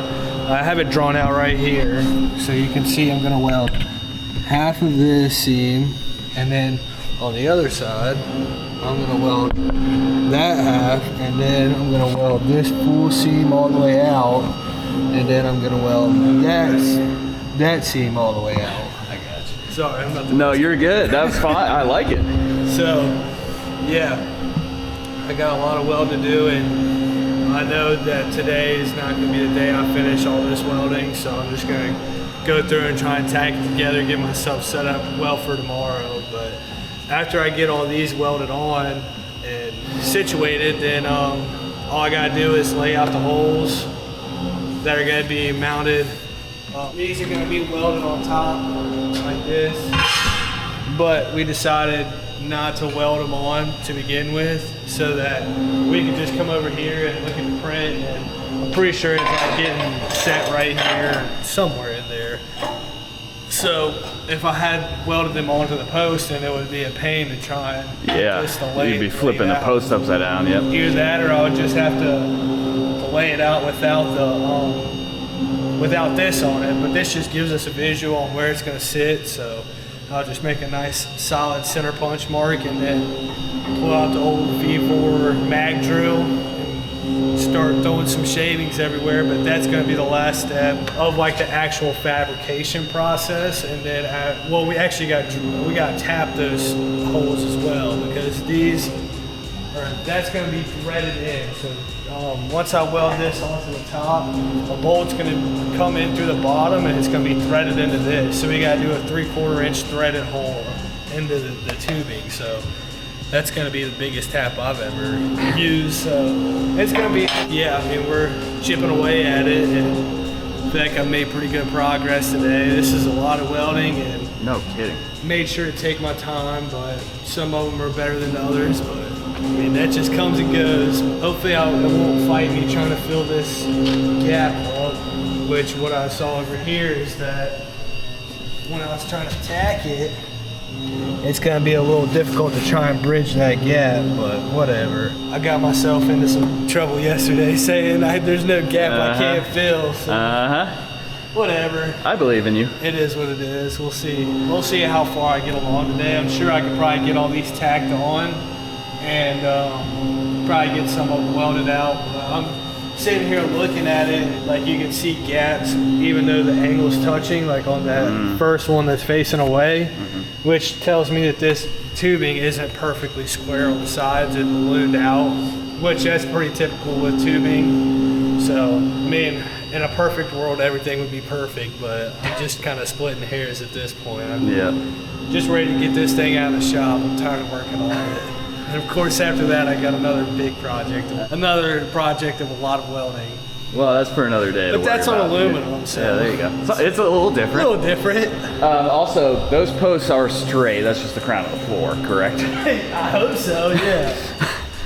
I have it drawn out right here, so you can see I'm gonna weld half of this seam, and then on the other side, I'm gonna weld that half, and then I'm gonna weld this full seam all the way out, and then I'm gonna weld that seam all the way out. I got you. Sorry, I'm not the No, you're good. That's fine. I like it. So, yeah, I got a lot of weld to do, and I know that today is not going to be the day I finish all this welding, so I'm just going to go through and try and tack it together, get myself set up well for tomorrow. But after I get all these welded on and situated, then all I got to do is lay out the holes that are going to be mounted. These are going to be welded on top like this, but we decided not to weld them on to begin with, so that we can just come over here and look at the print, and I'm pretty sure it's like getting set right here, somewhere in there. So if I had welded them onto the post, then it would be a pain to try and you'd be flipping the post upside down. Yep. Either that, or I would just have to lay it out without the without this on it. But this just gives us a visual on where it's going to sit. So I'll just make a nice solid center punch mark, and then pull out the old V4 mag drill and start throwing some shavings everywhere. But that's going to be the last step of like the actual fabrication process. And then well, we actually got to tap those holes as well, because that's going to be threaded in. So once I weld this onto the top, a bolt's going to come in through the bottom, and it's going to be threaded into this. So we got to do a 3/4 inch threaded hole into the tubing. So that's going to be the biggest tap I've ever used. So it's going to be, I mean, we're chipping away at it, and I feel like I've made pretty good progress today. This is a lot of welding, and no kidding. Made sure to take my time, but some of them are better than others. But I mean, that just comes and goes. Hopefully it won't fight me trying to fill this gap up, which what I saw over here is that when I was trying to tack it, it's gonna be a little difficult to try and bridge that gap, but whatever. I got myself into some trouble yesterday saying there's no gap I can't fill, so whatever. I believe in you. It is what it is. We'll see. We'll see how far I get along today. I'm sure I could probably get all these tacked on, and probably get some of them welded out. I'm sitting here looking at it, like you can see gaps even though the angle's touching, like on that first one that's facing away, which tells me that this tubing isn't perfectly square on the sides. It ballooned out, which that's pretty typical with tubing. So, I mean, in a perfect world, everything would be perfect, but I'm just kind of splitting hairs at this point. I'm just ready to get this thing out of the shop. I'm tired of working on it. And of course, after that, I got another big project. Another project of a lot of welding. Well, that's for another day. But that's on aluminum, so. Yeah, there you go. So it's a little different. A little different. Also, those posts are straight. That's just the crown of the floor, correct? I hope so, yeah.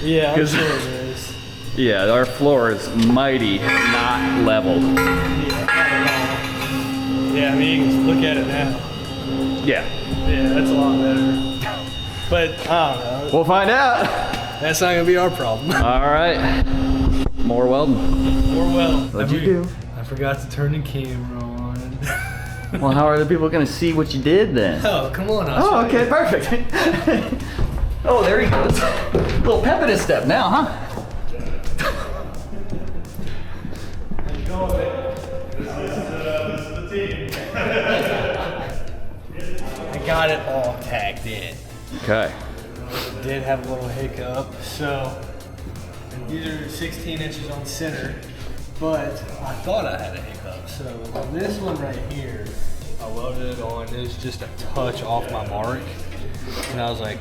Yeah, I'm sure it is. Yeah, our floor is mighty not leveled. Yeah, I mean, you can look at it now. Yeah. Yeah, that's a lot better. But, I don't know. We'll find out. That's not going to be our problem. All right. More welding. More welding. What'd you do? I forgot to turn the camera on. Well, how are the people going to see what you did then? Oh, come on. Oh, okay, perfect. Oh, there he goes. A little pep in his step now, huh? This is the team. I got it all tacked in. Okay. Did have a little hiccup, so these are 16 inches on center, but I thought I had a hiccup. So on this one right here, I welded it on. It was just a touch off my mark, and I was like,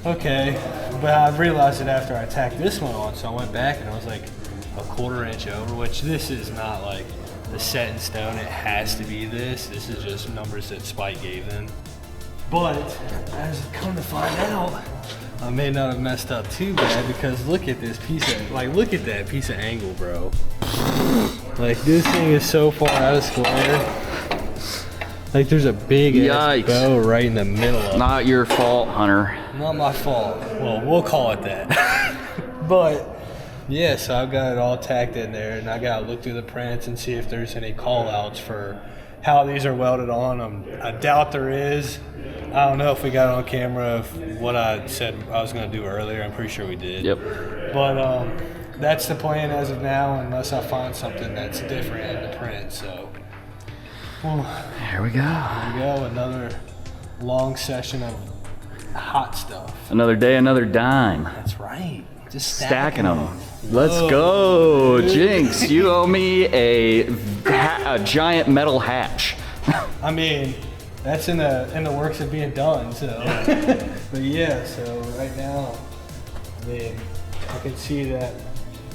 okay. But I realized it after I tacked this one on, so I went back and I was like a 1/4 inch over, which this is not like the set in stone. It has to be this. This is just numbers that Spike gave them. But as it come to find out, I may not have messed up too bad, because look at this piece of, look at that piece of angle, bro. Like, this thing is so far out of square. Like, there's a big ass bow right in the middle of it. Not your fault, Hunter. Not my fault. Well, we'll call it that. But Yeah, so I've got it all tacked in there, and I got to look through the prints and see if there's any call-outs for how these are welded on. I doubt there is. I don't know if we got it on camera of what I said I was going to do earlier. I'm pretty sure we did. Yep. But that's the plan as of now, unless I find something that's different in the print. So, Here we go. there we go. Another long session of hot stuff. Another day, another dime. That's right. Just Stacking them. Let's Whoa, go, dude. Jinx. You owe me a giant metal hatch. I mean, that's in the works of being done. So, but yeah. So right now, I mean, I can see that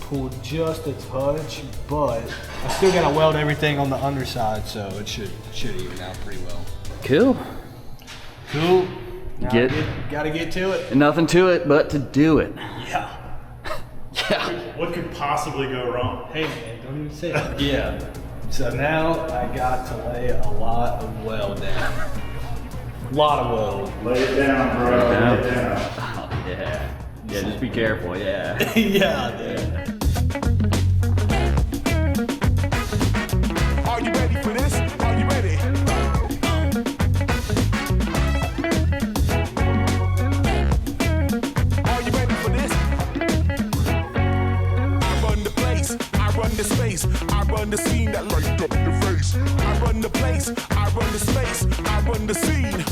pulled just a touch, but I still gotta weld everything on the underside, so it should even out pretty well. Cool. Cool. Now Get- gotta get to it. Nothing to it but to do it. Yeah. Yeah. What could possibly go wrong? Hey man, don't even say that. Yeah. So now I got to lay a lot of weld down. A lot of weld. Lay it down, bro. Yeah. Lay it down. Oh, yeah. Yeah, just be careful, yeah. Yeah, dude. Are you ready for this? Are you ready? Are you ready for this? I run the place, I run the space, I run the scene that light up your face. I run the place, I run the space, I run the scene.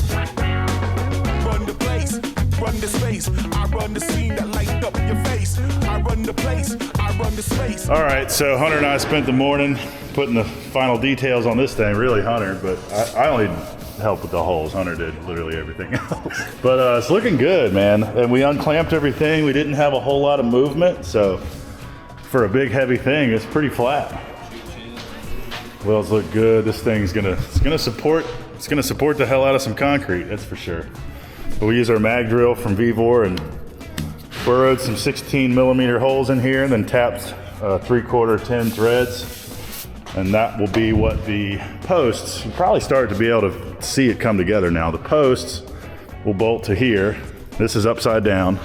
Run the place, run the space, I run the scene that light up your face. I run the place, I run the space. All right, so Hunter and I spent the morning putting the final details on this thing. Really, Hunter, but I only helped with the holes. Hunter did literally everything else. But it's looking good, man. And we unclamped everything. We didn't have a whole lot of movement, so for a big, heavy thing, it's pretty flat. Welds look good. This thing's gonna support the hell out of some concrete. That's for sure. But we use our mag drill from Vevor and burrowed some 16 millimeter holes in here and then tapped 3/4 10 threads. And that will be what the posts, you probably start to be able to see it come together now. The posts will bolt to here. This is upside down.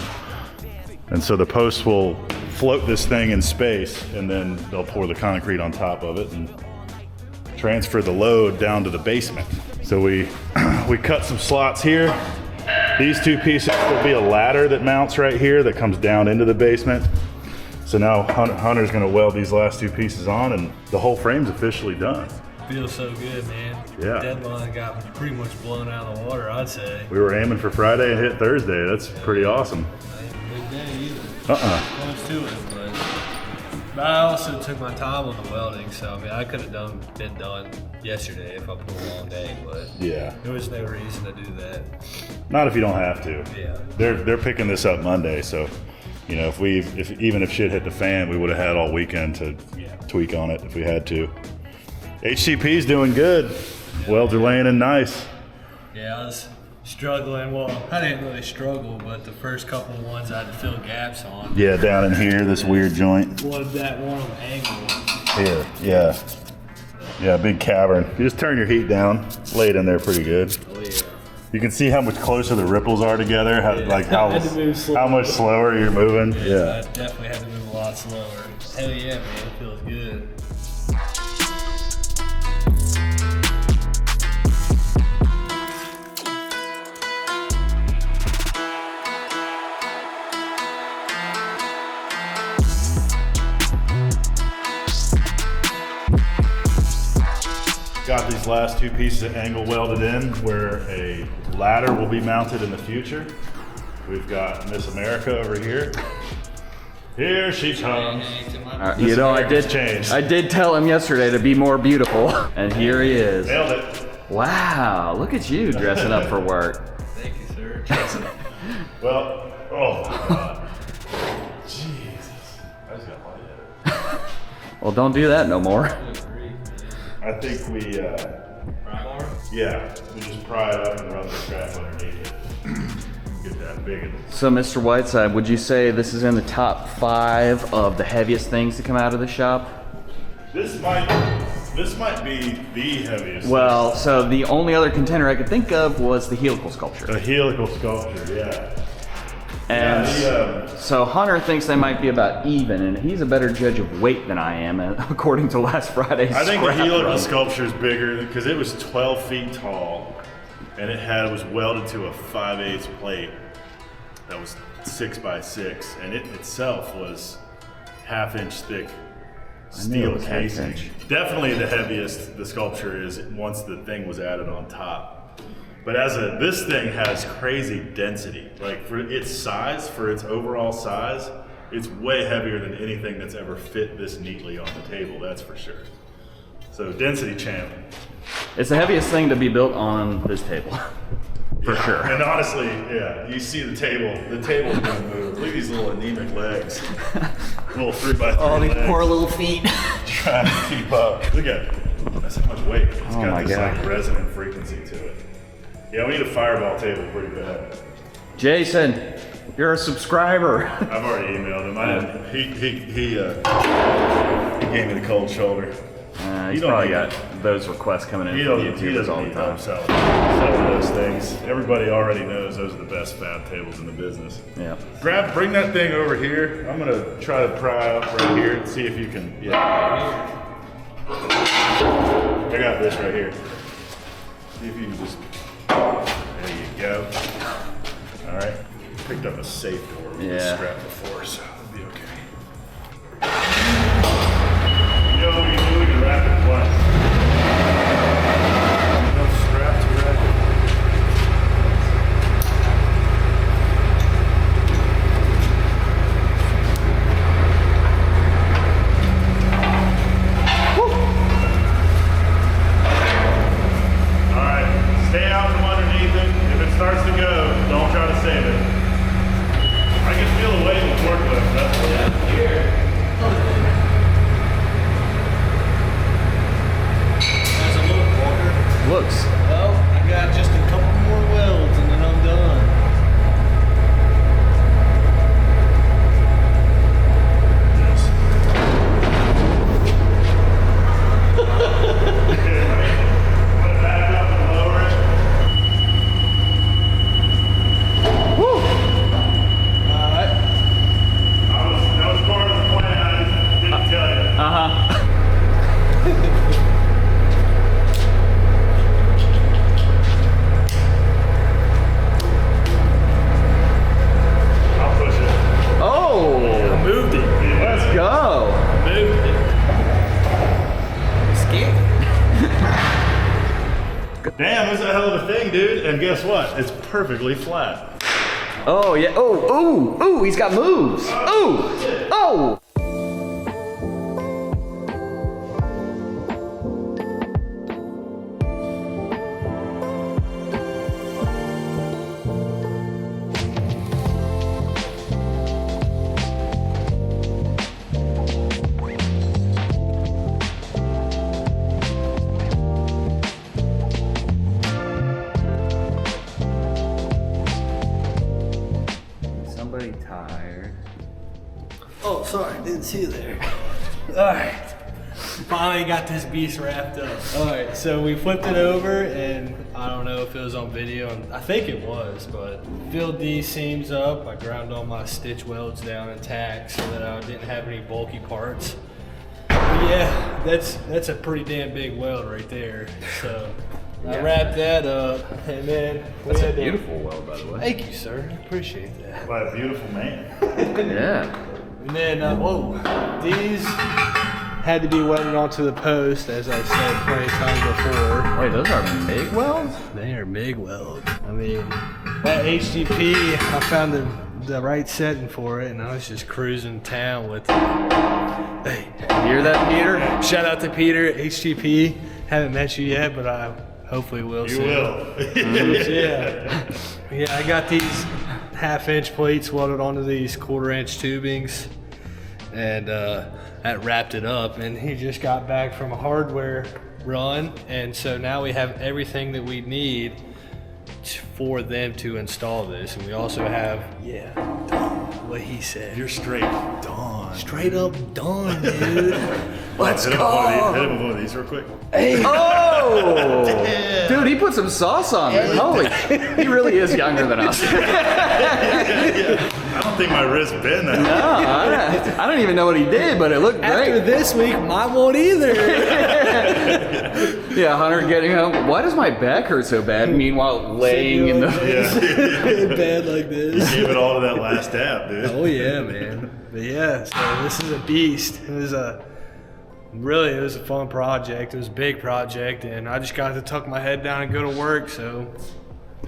And so the posts will float this thing in space and then they'll pour the concrete on top of it and transfer the load down to the basement. So we cut some slots here. These two pieces will be a ladder that mounts right here that comes down into the basement. So now Hunter's gonna weld these last two pieces on and the whole frame's officially done. Feels so good, man. Yeah. Deadline got pretty much blown out of the water, I'd say. We were aiming for Friday and hit Thursday. That's pretty awesome. Ain't a big day either. Close to it, but I also took my time on the welding, so I mean I could have been done yesterday if I put a long day, but Yeah. there was no reason to do that. Not if you don't have to. Yeah. They're picking this up Monday, so you know even if shit hit the fan, we would have had all weekend to tweak on it if we had to. HCP's doing good. Welds are laying in nice. Yeah, I was struggling. Well, I didn't really struggle, but the first couple of ones I had to fill gaps on. Yeah, down in here, this weird joint. One of that one angle. Here, yeah. Yeah, big cavern. You just turn your heat down, lay it in there pretty good. Oh yeah. You can see how much closer the ripples are together, how, Yeah. like I had to move slower. how much slower you're moving. I Yeah. definitely had to move a lot slower. Hell yeah, man, it feels good. Got these last two pieces of angle welded in where a ladder will be mounted in the future. We've got Miss America over here. Here she comes. You know, changed. I did tell him yesterday to be more beautiful, and here he is. Nailed it. Wow, look at you dressing up for work. Thank you, sir. Well, oh my God. Jesus. I just got light at Well, don't do that no more. it. I think we, yeah, we just pry it up and run the strap underneath it. Get that big. So, Mr. Whiteside, would you say this is in the top 5 of the heaviest things to come out of the shop? This might be the heaviest. Well, so the only other contender I could think of was the helical sculpture. A helical sculpture, yeah. And Yeah, so Hunter thinks they might be about even, and he's a better judge of weight than I am, according to last Friday's I think the scrap heel of run. the sculpture is bigger because it was 12 feet tall, and it was welded to a 5/8 plate that was 6 by 6, and it itself was half-inch thick knew it steel was casing. half-inch. Definitely the heaviest the sculpture is once the thing was added on top. But this thing has crazy density. Like for its size, for its overall size, it's way heavier than anything that's ever fit this neatly on the table, that's for sure. So density champ. It's the heaviest thing to be built on this table, for sure. And honestly, yeah, you see the table's gonna move. Look at these little anemic legs. Little 3x3 Oh, these legs. poor little feet. Trying to keep up. Look at it. That's how much weight. It's Oh got my this God. like resonant frequency to it. Yeah, we need a fireball table pretty bad. Jason, you're a subscriber. I've already emailed him. He gave me the cold shoulder. He's don't probably need got those requests coming in He from doesn't YouTubers all the need time. help selling those things. Everybody already knows those are the best fab tables in the business. Yeah. Bring that thing over here. I'm gonna try to pry out right here and see if you can. Yeah. I got this right here. See if you can just. There you go. All right. Picked up a safe door with this Yeah. strap before, so it'll be okay. You know what we can do? We can wrap it twice. Enough strap to wrap it. Alright, stay out from underneath it. If it starts to go, don't try to save it. I can feel the weight in the forklift. That's what here. That's a little Walker. Looks. Well, I got just a couple more welds and then I'm done. Damn, that's a hell of a thing, dude. And guess what? It's perfectly flat. Oh, yeah. Oh, ooh, ooh, he's got moves. Ooh, oh. Somebody tired. Oh, sorry, didn't see you there. Alright. Finally got this beast wrapped up. Alright, so we flipped it over and I don't know if it was on video, and I think it was, but filled these seams up. I ground all my stitch welds down intact so that I didn't have any bulky parts. But yeah, that's a pretty damn big weld right there. So I wrapped that up and then That's a beautiful weld, by the way. Thank you, sir. I appreciate that. By a beautiful man. Yeah. And then, these had to be welded onto the post, as I said plenty of times before. Wait, those are MIG welds? They are MIG welds. I mean, that HDP, I found the right setting for it, and I was just cruising town with it. Hey, You hear that, Peter? shout out to Peter at HDP. Haven't met you yet, but I hopefully will You soon. will. Yeah, I got these half-inch plates welded onto these quarter-inch tubings, and that wrapped it up. And he just got back from a hardware run, and so now we have everything that we need for them to install this. And we also have, what he said. You're straight done. Straight up done, dude. Let's go. Hit him with one of these real quick. Oh! Whoa! Dude, he put some sauce on it. Holy, he really is younger than us. I don't think my wrist bent that. No, I don't even know what he did, but it looked great. After this week, mine won't either. Yeah, Hunter getting home. Why does my back hurt so bad? Meanwhile, laying in the in bed like this. Gave it all to that last dab, dude. Oh yeah, man. But yeah, so this is a beast. It was a fun project. It was a big project, and I just got to tuck my head down and go to work. So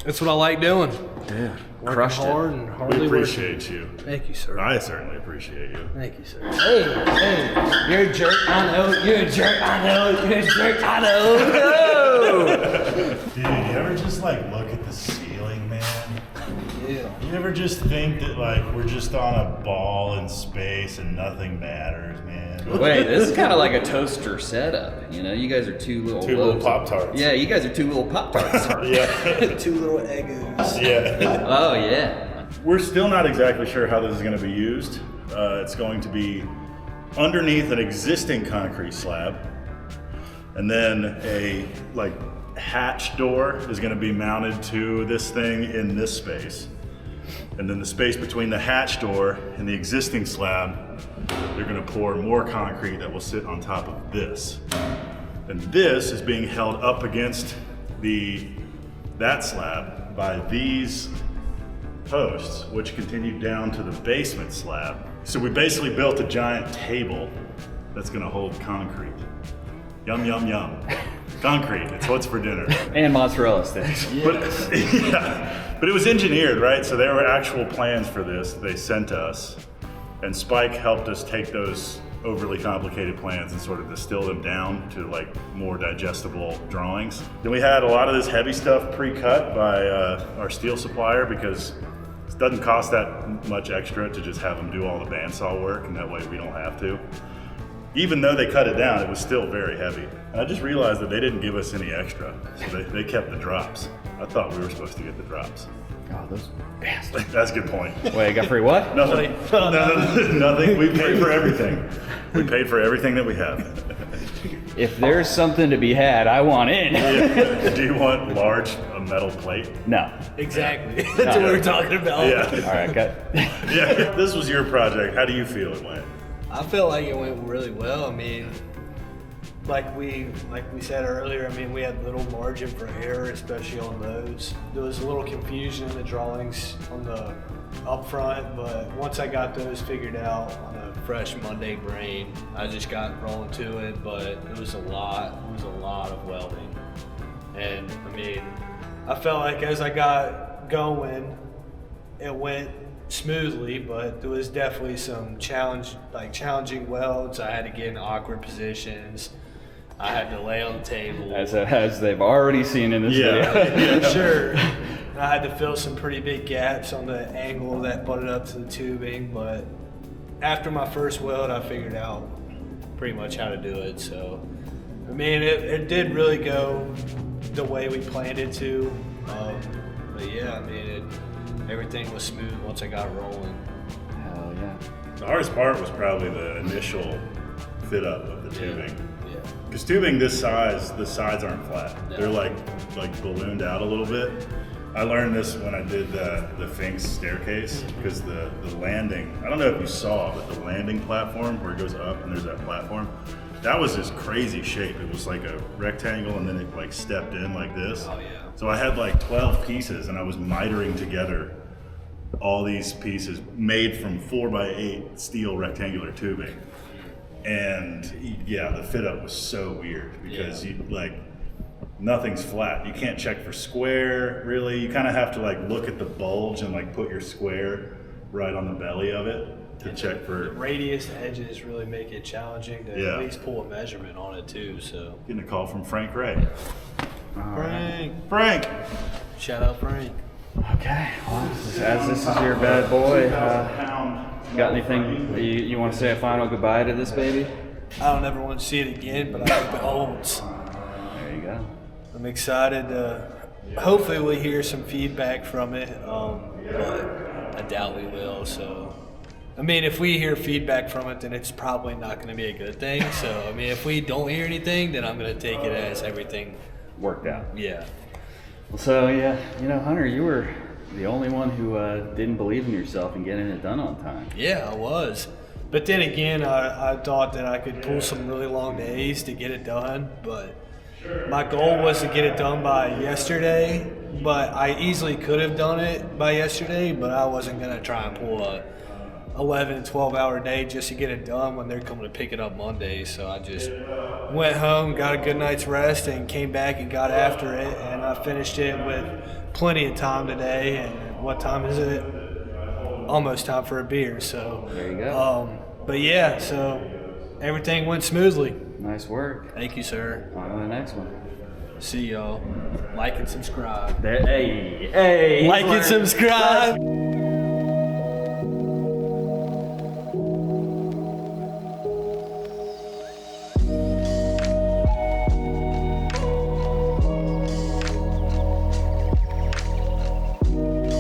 that's what I like doing. Yeah, Working crushed hard it. and We hardly appreciate working. you. Thank you, sir. I certainly appreciate you. Thank you, sir. Hey, you're a jerk. I know. You're a jerk. I know. You're a jerk. I know. Dude, you ever just like look at the ceiling, man? Yeah. You ever just think that like we're just on a ball in space and nothing matters, man? Wait, this is kind of like a toaster setup. You know, you guys are two little Pop-Tarts. Yeah, you guys are two little Pop-Tarts. Yeah. Two little eggoos. Yeah. Oh, yeah. We're still not exactly sure how this is going to be used. It's going to be underneath an existing concrete slab, and then a like hatch door is going to be mounted to this thing in this space. And then the space between the hatch door and the existing slab, they're going to pour more concrete that will sit on top of this. And this is being held up against that slab by these posts, which continue down to the basement slab. So we basically built a giant table that's going to hold concrete. Yum, yum, yum. Concrete, it's what's for dinner. And mozzarella sticks. But it was engineered, right? So there were actual plans for this they sent us. And Spike helped us take those overly complicated plans and sort of distill them down to like more digestible drawings. Then we had a lot of this heavy stuff pre-cut by our steel supplier, because it doesn't cost that much extra to just have them do all the bandsaw work, and that way we don't have to. Even though they cut it down, it was still very heavy. And I just realized that they didn't give us any extra, so they kept the drops. I thought we were supposed to get the drops. Oh, those bastards. That's a good point. Wait, I got free what? Nothing. Nothing. We paid for everything. We paid for everything that we have. If there's something to be had, I want in. Yeah. Do you want a metal plate? No. Exactly. That's what we were talking about. Yeah. All right, cut. Yeah. This was your project. How do you feel it went? I felt like it went really well. I mean, like we said earlier, I mean, we had little margin for error, especially on those. There was a little confusion in the drawings on the up front, but once I got those figured out on a fresh Monday brain, I just got rolling to it. But it was a lot of welding. And I mean, I felt like as I got going, it went smoothly, but there was definitely some challenging welds. I had to get in awkward positions. I had to lay on the table. As they've already seen in this video. Yeah, sure. I had to fill some pretty big gaps on the angle that butted up to the tubing, but after my first weld, I figured out pretty much how to do it. So, I mean, it did really go the way we planned it to. But yeah, I mean, everything was smooth once I got rolling. Hell yeah. The hardest part was probably the initial fit up of the tubing. Yeah. Because tubing this size, the sides aren't flat. No. They're like ballooned out a little bit. I learned this when I did the Finks staircase, because the landing, I don't know if you saw, but the landing platform where it goes up and there's that platform, that was this crazy shape. It was like a rectangle and then it like stepped in like this. Oh yeah. So I had like 12 pieces and I was mitering together all these pieces made from 4x8 steel rectangular tubing. And yeah, the fit up was so weird because nothing's flat. You can't check for square, really. You kind of have to like look at the bulge and like put your square right on the belly of it to check for radius edges. Really make it challenging to Yeah. at least pull a measurement on it too. So Getting a call from Frank Ray. Frank! Shout out Frank. Okay, well, as this is your bad boy, got anything you want to say a final goodbye to this baby? I don't ever want to see it again, but I hope it holds. There you go. I'm excited. Hopefully we'll hear some feedback from it, but I doubt we will. So, I mean, if we hear feedback from it, then it's probably not going to be a good thing. So, I mean, if we don't hear anything, then I'm going to take it as everything worked out. Yeah. So yeah, you know, Hunter, you were the only one who didn't believe in yourself and getting it done on time. Yeah, I was. But then again, I thought that I could pull some really long days to get it done. But my goal was to get it done by yesterday. But I easily could have done it by yesterday, but I wasn't going to try and pull a 11, 12-hour day just to get it done when they're coming to pick it up Monday. So I just went home, got a good night's rest, and came back and got after it. And I finished it with plenty of time today. And what time is it? Almost time for a beer. So there you go. But yeah, so everything went smoothly. Nice work. Thank you, sir. On to the next one. See y'all. Like and subscribe. Hey, Like and subscribe.